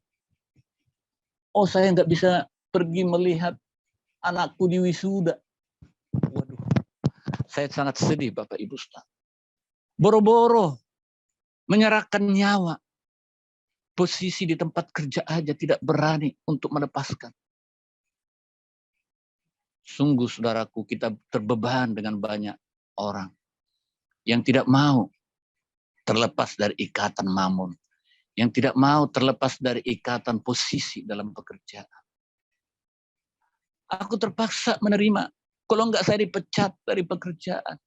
Oh, saya nggak bisa pergi melihat anakku di wisuda. Waduh, saya sangat sedih, Bapak Ibu Saudara. Boro-boro menyerahkan nyawa. Posisi di tempat kerja aja tidak berani untuk melepaskan. Sungguh saudaraku, kita terbeban dengan banyak orang yang tidak mau terlepas dari ikatan mamun, yang tidak mau terlepas dari ikatan posisi dalam pekerjaan. Aku terpaksa menerima, kalau enggak saya dipecat dari pekerjaan.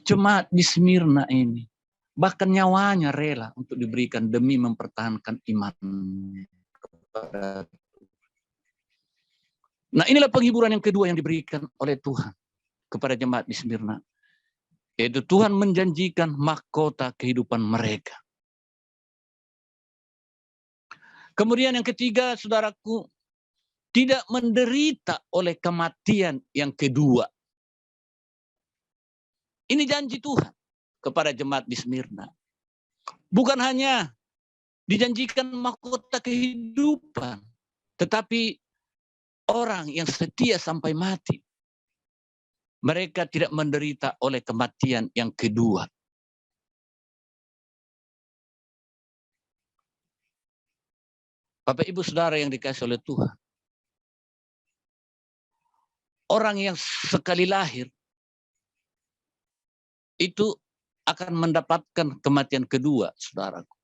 Jemaat di Smyrna ini, bahkan nyawanya rela untuk diberikan demi mempertahankan iman kepada. Nah, inilah penghiburan yang kedua yang diberikan oleh Tuhan kepada jemaat di Smyrna. Yaitu Tuhan menjanjikan mahkota kehidupan mereka. Kemudian yang ketiga, saudaraku, tidak menderita oleh kematian yang kedua. Ini janji Tuhan kepada jemaat di Smyrna. Bukan hanya dijanjikan mahkota kehidupan, tetapi orang yang setia sampai mati, mereka tidak menderita oleh kematian yang kedua. Bapak Ibu Saudara yang dikasihi oleh Tuhan, orang yang sekali lahir itu akan mendapatkan kematian kedua, saudaraku.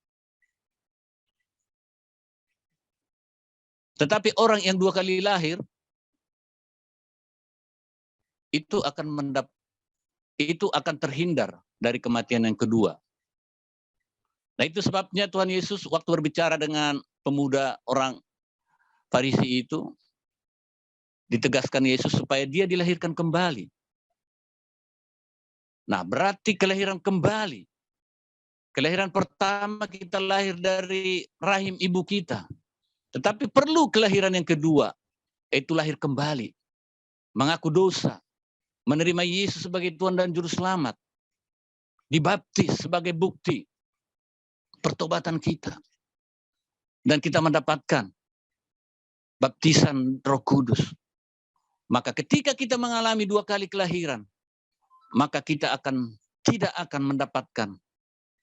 Tetapi orang yang dua kali lahir itu akan terhindar dari kematian yang kedua. Nah, itu sebabnya Tuhan Yesus waktu berbicara dengan pemuda orang Farisi itu, ditegaskan Yesus supaya dia dilahirkan kembali. Nah, berarti kelahiran kembali. Kelahiran pertama kita lahir dari rahim ibu kita. Tetapi perlu kelahiran yang kedua, yaitu lahir kembali. Mengaku dosa, menerima Yesus sebagai Tuhan dan Juru Selamat, dibaptis sebagai bukti pertobatan kita, dan kita mendapatkan baptisan Roh Kudus, maka ketika kita mengalami 2 kali kelahiran, maka kita tidak akan mendapatkan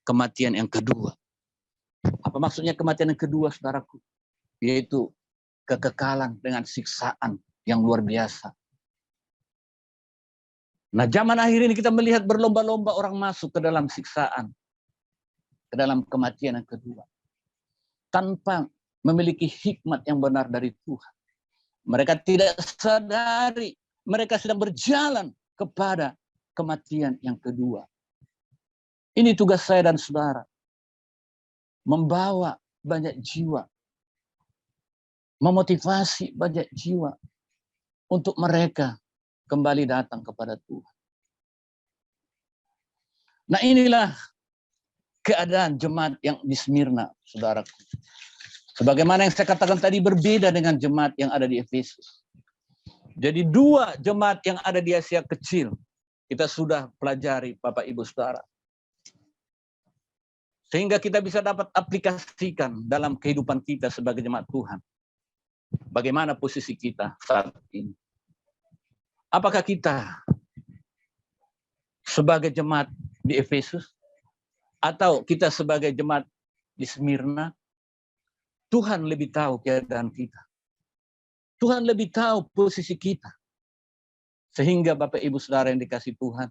kematian yang kedua. Apa maksudnya kematian yang kedua, saudaraku? Yaitu kekekalan dengan siksaan yang luar biasa. Nah, zaman akhir ini kita melihat berlomba-lomba orang masuk ke dalam siksaan, ke dalam kematian yang kedua, tanpa memiliki hikmat yang benar dari Tuhan. Mereka tidak sadari, mereka sedang berjalan kepada kematian yang kedua. Ini tugas saya dan saudara, membawa banyak jiwa, memotivasi banyak jiwa untuk mereka kembali datang kepada Tuhan. Nah, inilah keadaan jemaat yang di Smyrna, saudaraku. Sebagaimana yang saya katakan tadi, berbeda dengan jemaat yang ada di Efesus. Jadi 2 jemaat yang ada di Asia Kecil, kita sudah pelajari, Bapak Ibu Saudara. Sehingga kita bisa dapat aplikasikan dalam kehidupan kita sebagai jemaat Tuhan. Bagaimana posisi kita saat ini? Apakah kita sebagai jemaat di Efesus atau kita sebagai jemaat di Smyrna? Tuhan lebih tahu keadaan kita. Tuhan lebih tahu posisi kita. Sehingga Bapak Ibu Saudara yang dikasihi Tuhan,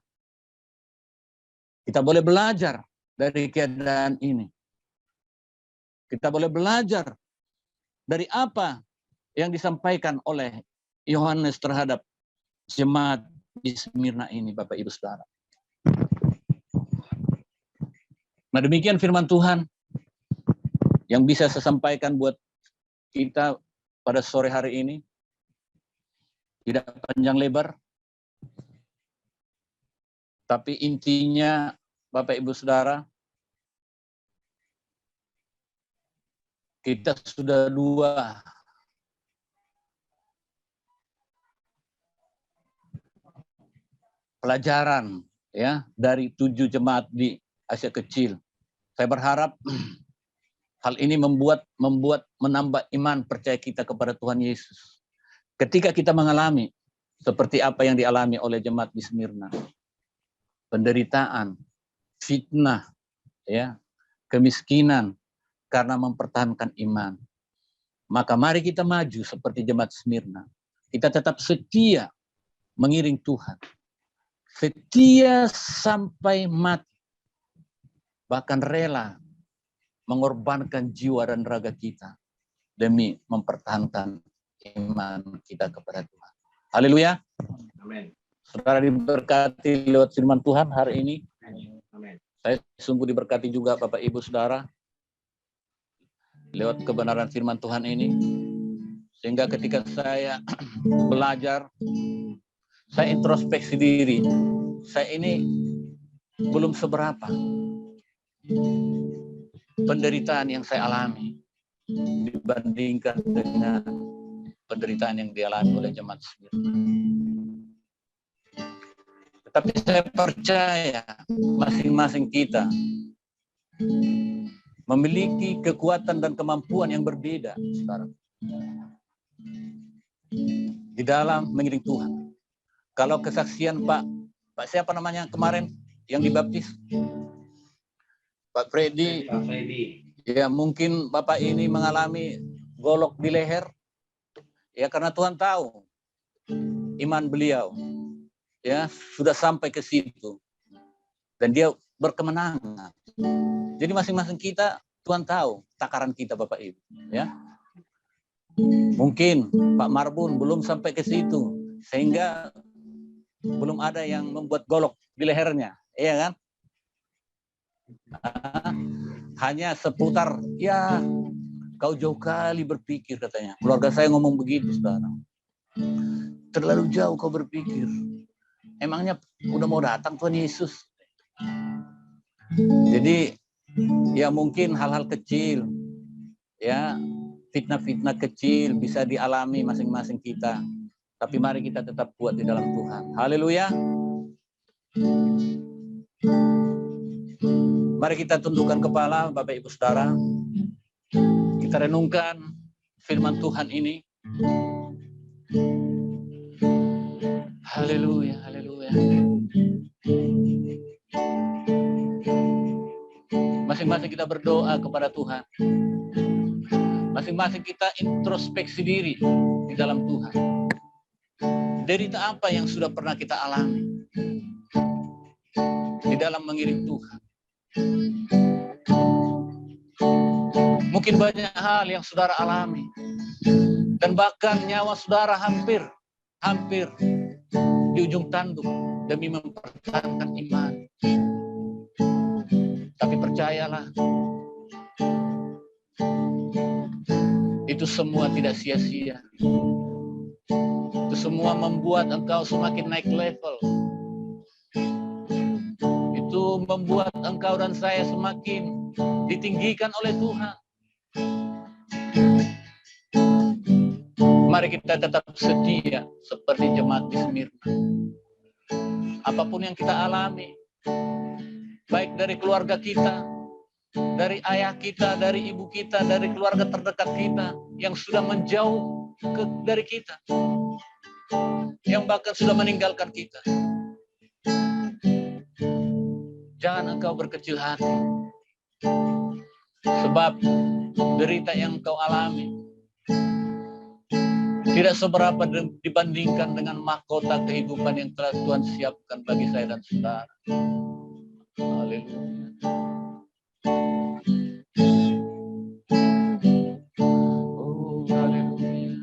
kita boleh belajar dari keadaan ini. Kita boleh belajar dari apa yang disampaikan oleh Yohanes terhadap jemaat di Smyrna ini, Bapak Ibu Saudara. Nah, demikian firman Tuhan yang bisa saya sampaikan buat kita pada sore hari ini. Tidak panjang lebar, tapi intinya Bapak Ibu Saudara, kita sudah 2 pelajaran ya dari 7 jemaat di Asia Kecil. Saya berharap hal ini menambah iman percaya kita kepada Tuhan Yesus. Ketika kita mengalami seperti apa yang dialami oleh jemaat di Smyrna, penderitaan, fitnah, ya, kemiskinan karena mempertahankan iman, maka mari kita maju seperti jemaat Smyrna. Kita tetap setia mengiring Tuhan, setia sampai mati, bahkan rela mengorbankan jiwa dan raga kita demi mempertahankan iman kita kepada Tuhan. Haleluya. Amin. Saudara diberkati lewat firman Tuhan hari ini. Amin. Saya sungguh diberkati juga Bapak Ibu Saudara lewat kebenaran firman Tuhan ini. Sehingga ketika saya belajar, saya introspeksi diri. Saya ini belum seberapa penderitaan yang saya alami dibandingkan dengan penderitaan yang dialami oleh jemaat Smyrna. Tetapi saya percaya masing-masing kita memiliki kekuatan dan kemampuan yang berbeda, saudara, di dalam mengiring Tuhan. Kalau kesaksian Pak siapa namanya kemarin yang dibaptis? Pak Freddy. Pak Freddy. Ya, mungkin Bapak ini mengalami golok di leher. Ya, karena Tuhan tahu iman beliau ya sudah sampai ke situ dan dia berkemenangan. Jadi masing-masing kita Tuhan tahu takaran kita, Bapak Ibu, ya. Mungkin Pak Marbun belum sampai ke situ sehingga belum ada yang membuat golok di lehernya, iya kan? Hanya seputar, ya kau jauh kali berpikir katanya. Keluarga saya ngomong begitu, saudara. Terlalu jauh kau berpikir. Emangnya udah mau datang Tuhan Yesus? Jadi ya mungkin hal-hal kecil, ya fitnah-fitnah kecil bisa dialami masing-masing kita. Tapi mari kita tetap kuat di dalam Tuhan. Haleluya. Mari kita tundukkan kepala, Bapak Ibu Saudara. Kita renungkan firman Tuhan ini. Haleluya, haleluya. Masing-masing kita berdoa kepada Tuhan. Masing-masing kita introspeksi diri di dalam Tuhan. Derita apa yang sudah pernah kita alami di dalam mengiring Tuhan. Mungkin banyak hal yang saudara alami. Dan bahkan nyawa saudara hampir di ujung tanduk demi mempertahankan iman. Tapi percayalah, itu semua tidak sia-sia. Itu semua membuat engkau semakin naik level. Itu membuat engkau dan saya semakin ditinggikan oleh Tuhan. Mari kita tetap setia seperti jemaat di Smyrna. Apapun yang kita alami, baik dari keluarga kita, dari ayah kita, dari ibu kita, dari keluarga terdekat kita yang sudah menjauh dari kita, yang bahkan sudah meninggalkan kita. Jangan engkau berkecil hati, sebab derita yang engkau alami tidak seberapa dibandingkan dengan mahkota kehidupan yang telah Tuhan siapkan bagi saya dan saudara. Haleluya. Oh, haleluya.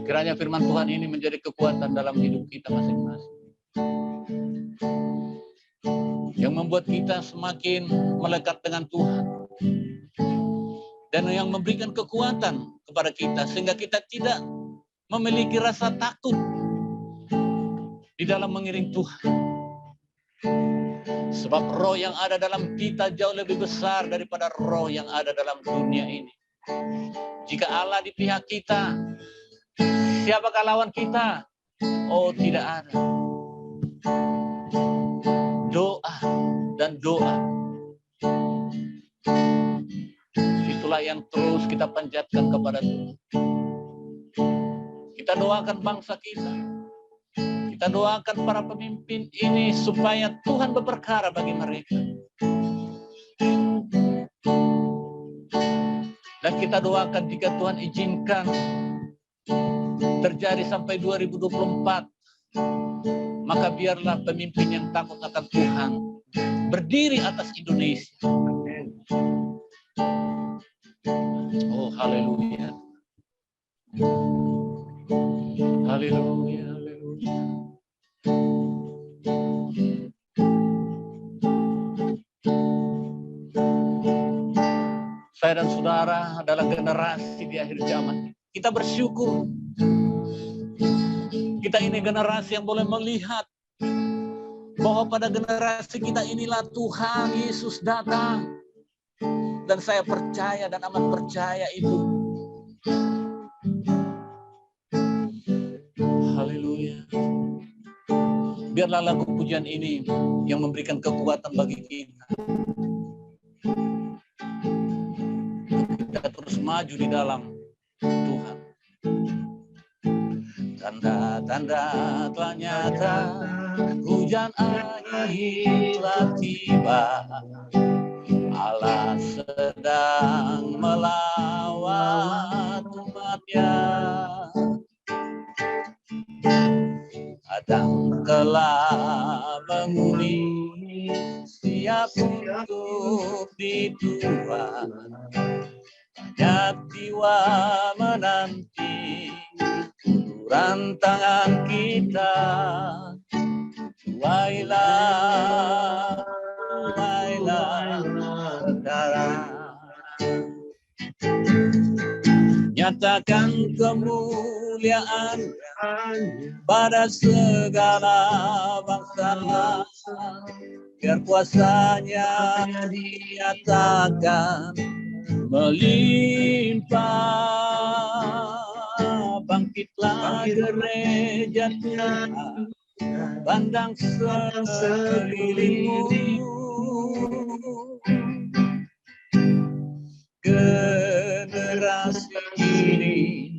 Kiranya firman Tuhan ini menjadi kekuatan dalam hidup kita masing-masing. Yang membuat kita semakin melekat dengan Tuhan. Dan yang memberikan kekuatan kepada kita sehingga kita tidak memiliki rasa takut di dalam mengiring Tuhan. Sebab roh yang ada dalam kita jauh lebih besar daripada roh yang ada dalam dunia ini. Jika Allah di pihak kita, siapakah lawan kita? Oh, tidak ada. Doa dan doa. Itulah yang terus kita panjatkan kepada Tuhan. Kita doakan bangsa kita. Kita doakan para pemimpin ini supaya Tuhan berperkara bagi mereka. Dan kita doakan jika Tuhan izinkan terjadi sampai 2024, maka biarlah pemimpin yang takut akan Tuhan berdiri atas Indonesia. Oh, haleluya. Haleluya, haleluya. Saya dan saudara adalah generasi di akhir zaman. Kita bersyukur. Kita ini generasi yang boleh melihat bahwa pada generasi kita inilah Tuhan Yesus datang. Dan saya percaya dan amat percaya itu. Haleluya. Biarlah lagu pujian ini yang memberikan kekuatan bagi kita. Kita terus maju di dalam Tuhan. Tanda-tanda telah nyata, hujan akhirlah tiba. Allah sedang melawat umatnya. Adang telah mengundi, siap untuk dituai. Banyak jiwa menanti uluran tangan kita. Tuailah, saudara. Nyatakan kemuliaan pada segala bangsa, biar kuasanya dinyatakan melimpah. Bangkitlah gereja Tuhan, pandang sekelilingmu. Generasi ini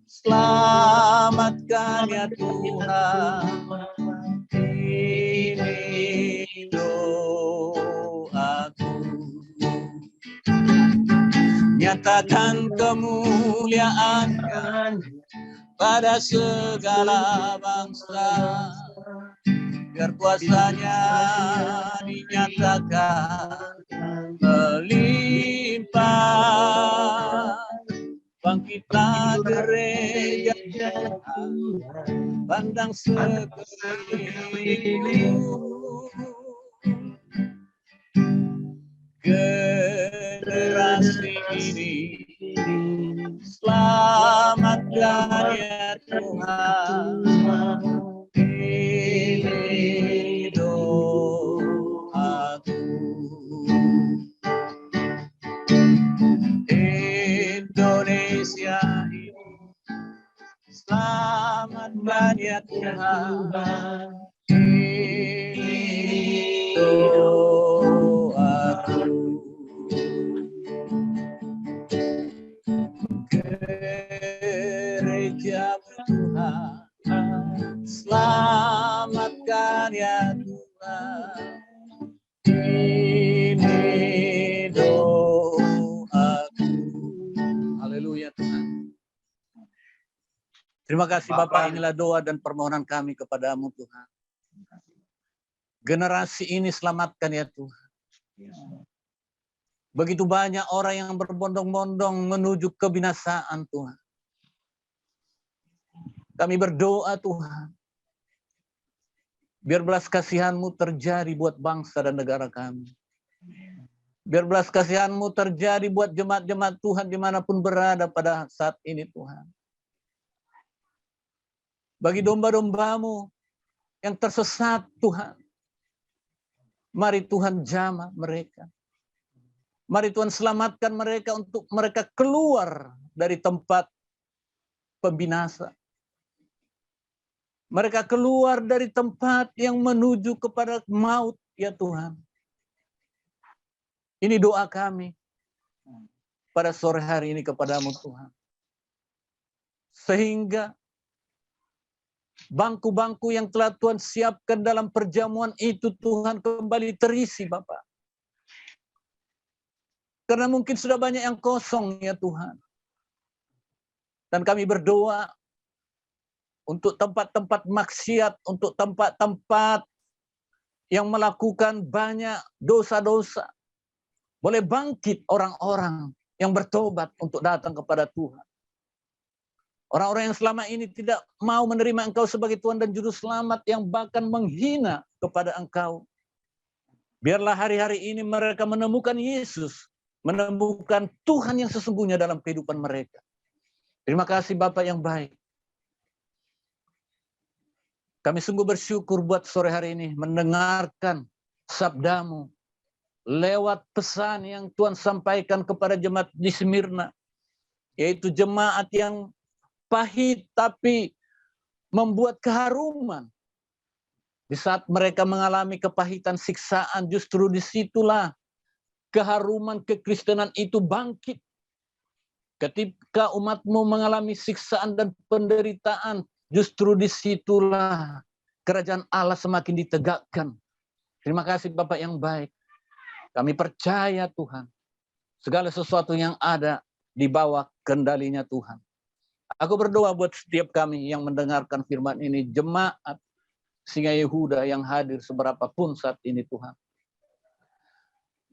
selamatkan ya Tuhan. Ini doaku. Nyatakan kemuliaan pada segala bangsa, biar kuasanya dinyatakan melimpah. Bangkitlah gereja Tuhan, pandang sekelilingmu. Generasi ini selamatkan ya Tuhan. Ini doaku. Indonesia ini selamatkan ya Tuhan. Ini doaku. Gereja Tuhan, selamatkan ya Tuhan. Ini doaku. Haleluya Tuhan. Terima kasih Bapak, inilah doa dan permohonan kami kepadamu Tuhan. Generasi ini selamatkan ya Tuhan. Begitu banyak orang yang berbondong-bondong menuju kebinasaan Tuhan. Kami berdoa Tuhan, biar belas kasihan-Mu terjadi buat bangsa dan negara kami. Biar belas kasihan-Mu terjadi buat jemaat-jemaat Tuhan dimanapun berada pada saat ini Tuhan. Bagi domba-domba-Mu yang tersesat Tuhan, mari Tuhan jamah mereka. Mari Tuhan selamatkan mereka untuk mereka keluar dari tempat pembinasa. Mereka keluar dari tempat yang menuju kepada maut, ya Tuhan. Ini doa kami pada sore hari ini kepadamu Tuhan. Sehingga bangku-bangku yang telah Tuhan siapkan dalam perjamuan itu Tuhan kembali terisi Bapak. Karena mungkin sudah banyak yang kosong ya Tuhan. Dan kami berdoa untuk tempat-tempat maksiat, untuk tempat-tempat yang melakukan banyak dosa-dosa. Boleh bangkit orang-orang yang bertobat untuk datang kepada Tuhan. Orang-orang yang selama ini tidak mau menerima Engkau sebagai Tuhan dan Juru Selamat, yang bahkan menghina kepada Engkau. Biarlah hari-hari ini mereka menemukan Yesus, menemukan Tuhan yang sesungguhnya dalam kehidupan mereka. Terima kasih Bapak yang baik. Kami sungguh bersyukur buat sore hari ini mendengarkan sabda-Mu lewat pesan yang Tuhan sampaikan kepada jemaat di Smyrna, yaitu jemaat yang pahit tapi membuat keharuman. Di saat mereka mengalami kepahitan, siksaan, justru disitulah keharuman kekristenan itu bangkit. Ketika umat-Mu mengalami siksaan dan penderitaan, justru disitulah kerajaan Allah semakin ditegakkan. Terima kasih Bapak yang baik. Kami percaya Tuhan, segala sesuatu yang ada di bawah kendalinya Tuhan. Aku berdoa buat setiap kami yang mendengarkan firman ini, jemaat Singa Yehuda yang hadir seberapapun saat ini Tuhan.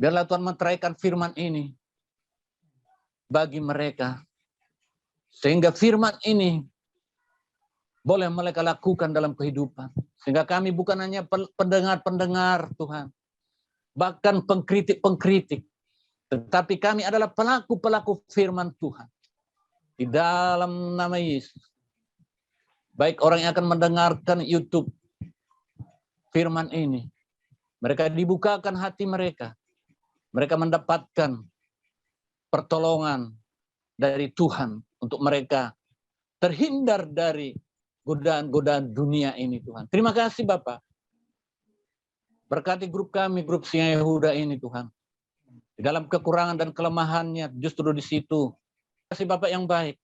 Biarlah Tuhan meteraikan firman ini bagi mereka. Sehingga firman ini boleh mereka lakukan dalam kehidupan. Sehingga kami bukan hanya pendengar-pendengar Tuhan. Bahkan pengkritik-pengkritik. Tetapi kami adalah pelaku-pelaku firman Tuhan. Di dalam nama Yesus. Baik orang yang akan mendengarkan YouTube firman ini. Mereka dibukakan hati mereka. Mereka mendapatkan pertolongan dari Tuhan untuk mereka terhindar dari godaan-godaan dunia ini Tuhan. Terima kasih Bapak. Berkati grup kami, grup Singa Yehuda ini Tuhan. Di dalam kekurangan dan kelemahannya, justru di situ. Terima kasih Bapak yang baik.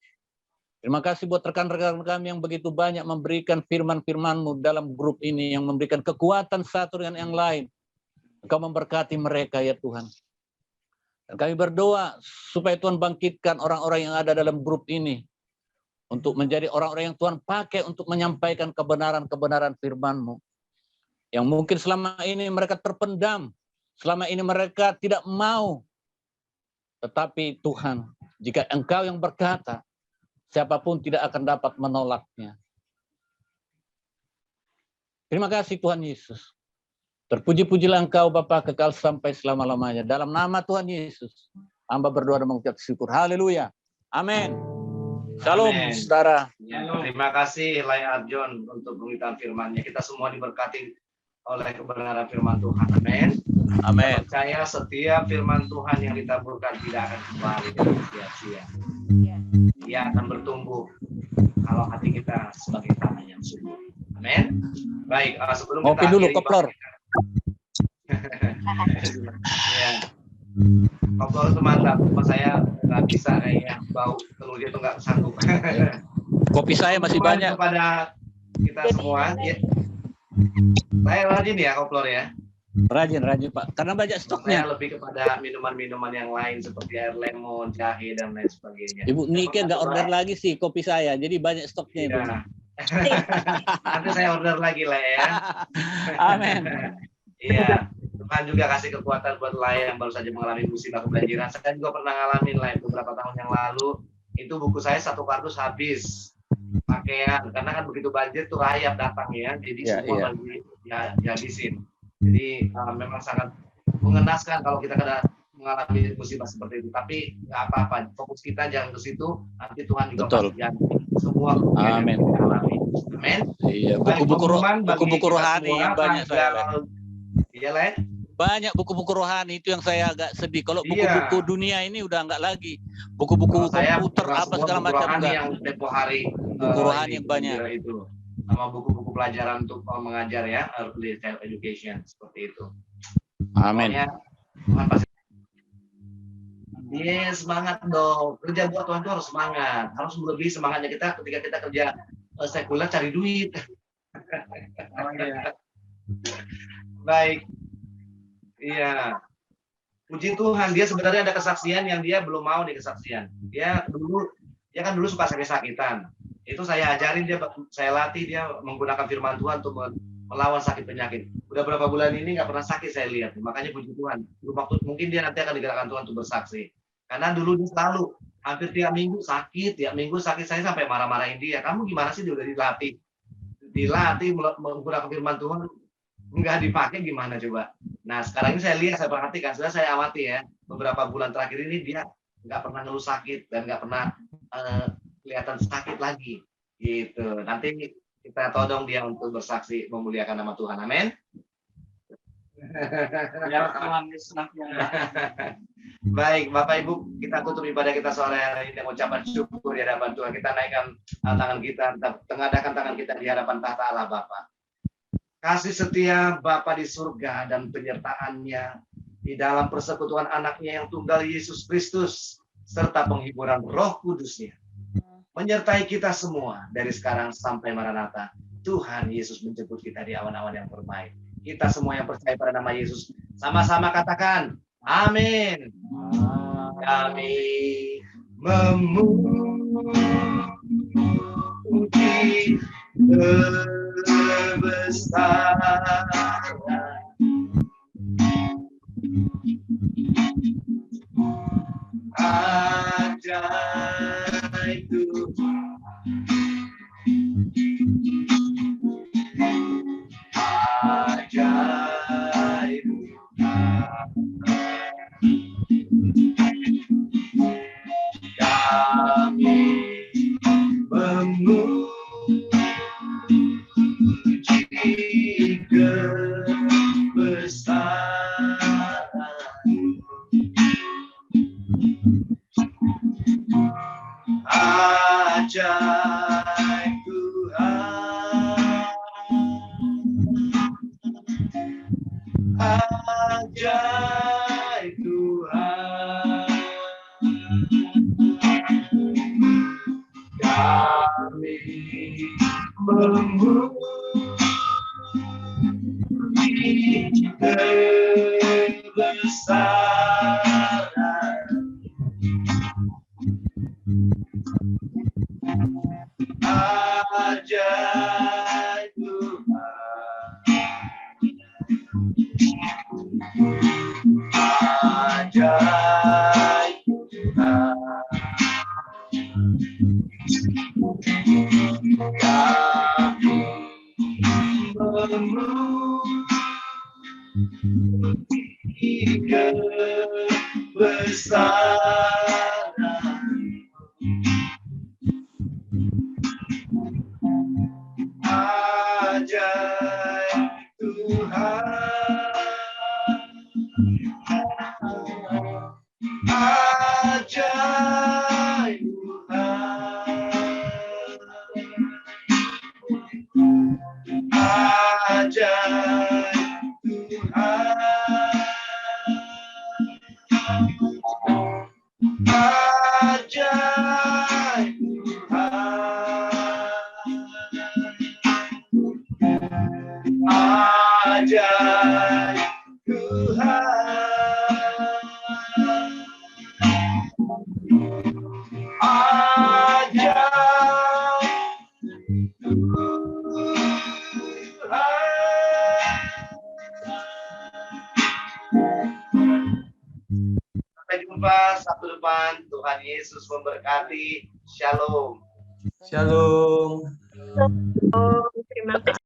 Terima kasih buat rekan-rekan kami yang begitu banyak memberikan firman-firman-Mu dalam grup ini, yang memberikan kekuatan satu dengan yang lain. Engkau memberkati mereka ya Tuhan. Dan kami berdoa supaya Tuhan bangkitkan orang-orang yang ada dalam grup ini, untuk menjadi orang-orang yang Tuhan pakai untuk menyampaikan kebenaran-kebenaran firman-Mu. Yang mungkin selama ini mereka terpendam, selama ini mereka tidak mau. Tetapi Tuhan, jika Engkau yang berkata, siapapun tidak akan dapat menolaknya. Terima kasih Tuhan Yesus. Terpuji-pujilah Engkau Bapa kekal sampai selama-lamanya. Dalam nama Tuhan Yesus, hamba berdoa dan mengucap syukur. Haleluya. Amin. Shalom, Amen. saudara. Ya, terima kasih Lai Arjon untuk pemberitaan firman-Nya. Kita semua diberkati oleh kebenaran firman Tuhan. Amin. Amin. Percaya setiap firman Tuhan yang ditaburkan tidak akan kembali dengan sia-sia. Dia akan bertumbuh kalau hati kita sebagai tanah yang subur. Amin. Baik, sebelum Ngopi kita dulu, akhiri koplor. ya. Koplor itu mantap. Cuma saya nggak bisa kayaknya, bau telurnya itu nggak sanggup. Kopi saya masih Tuhan banyak. kepada kita semua. Ya. Saya rajin ya koplor ya. Rajin Pak. Karena banyak Saya stoknya. lebih kepada minuman-minuman yang lain seperti air lemon, jahe dan lain sebagainya. Ibu Nike nggak order lagi sih kopi saya. Jadi banyak stoknya Ibu. Ya. Nanti saya order lagi lah ya. Amin. Iya. Tuhan juga kasih kekuatan buat Lai yang baru saja mengalami musibah kebanjiran. Saya juga pernah ngalamin Lai beberapa tahun yang lalu. Itu buku saya satu kardus habis pakaian karena kan begitu banjir tuh rayap datang ya. Jadi semua lagi dihabisin. Jadi memang sangat mengenaskan kalau kita mengalami musibah seperti itu. Tapi nggak apa-apa. Fokus kita jangan ke situ. Nanti Tuhan juga pasti ganti semua kerugian yang kita alami. Amin. Iya. Buku-buku rohani yang banyak saya. Iya Lai. Banyak buku-buku rohani itu yang saya agak sedih. Kalau buku-buku dunia ini udah enggak lagi. Buku-buku komputer apa segala macam enggak. Yang tempo hari buku rohani yang banyak. Itu. Sama buku-buku pelajaran untuk mengajar ya, early child education seperti itu. Amin. Tuhan pasti. Semangat dong. Kerja buat Tuhan itu harus semangat. Harus melebihi semangatnya kita ketika kita kerja sekuler cari duit. Oh, iya. Baik. Iya. Puji Tuhan, dia sebenarnya ada kesaksian yang dia belum mau nih kesaksian. Dia kan dulu suka sakit-sakitan. Itu saya ajarin dia, saya latih dia menggunakan firman Tuhan untuk melawan sakit penyakit. Udah berapa bulan ini nggak pernah sakit saya lihat. Makanya puji Tuhan. Waktu mungkin dia nanti akan digerakkan Tuhan untuk bersaksi. Karena dulu dia selalu hampir tiap minggu sakit, saya sampai marah-marahin dia. Kamu gimana sih dia udah dilatih menggunakan firman Tuhan, nggak dipakai gimana coba. Nah sekarang ini saya lihat, saya perhatikan, sudah saya amati ya, beberapa bulan terakhir ini dia nggak pernah ngeluh sakit dan nggak pernah kelihatan sakit lagi gitu. Nanti kita todong dia untuk bersaksi memuliakan nama Tuhan. Amin. Biar Tuhan senang. Baik, Bapak Ibu, kita tutup ibadah kita sore hari ini dengan ucapan syukur di hadapan Tuhan. Kita naikkan tangan kita, tengadahkan tangan kita di hadapan tahta Allah Bapa. Kasih setia Bapa di surga dan penyertaan-Nya di dalam persekutuan anaknya yang tunggal Yesus Kristus serta penghiburan Roh Kudus-Nya menyertai kita semua dari sekarang sampai Maranatha. Tuhan Yesus menjemput kita di awan-awan yang permai. Kita semua yang percaya pada nama Yesus sama-sama katakan amin. Kami memuji kebesaran ajaib Tuhan, ajaib Tuhan. Kami memuji kebesaran ajaib memuji kebesaran ajaib Tuhan, ajaib Tuhan. Kami memuji kebesaran ajaib Tuhan, ajaib Tuhan, ajaib Tuhan, ajaib Tuhan, ajaib Tuhan, ajaib Sampai jumpa Sabtu depan. Tuhan Yesus memberkati. Shalom. Shalom. Oh, terima kasih.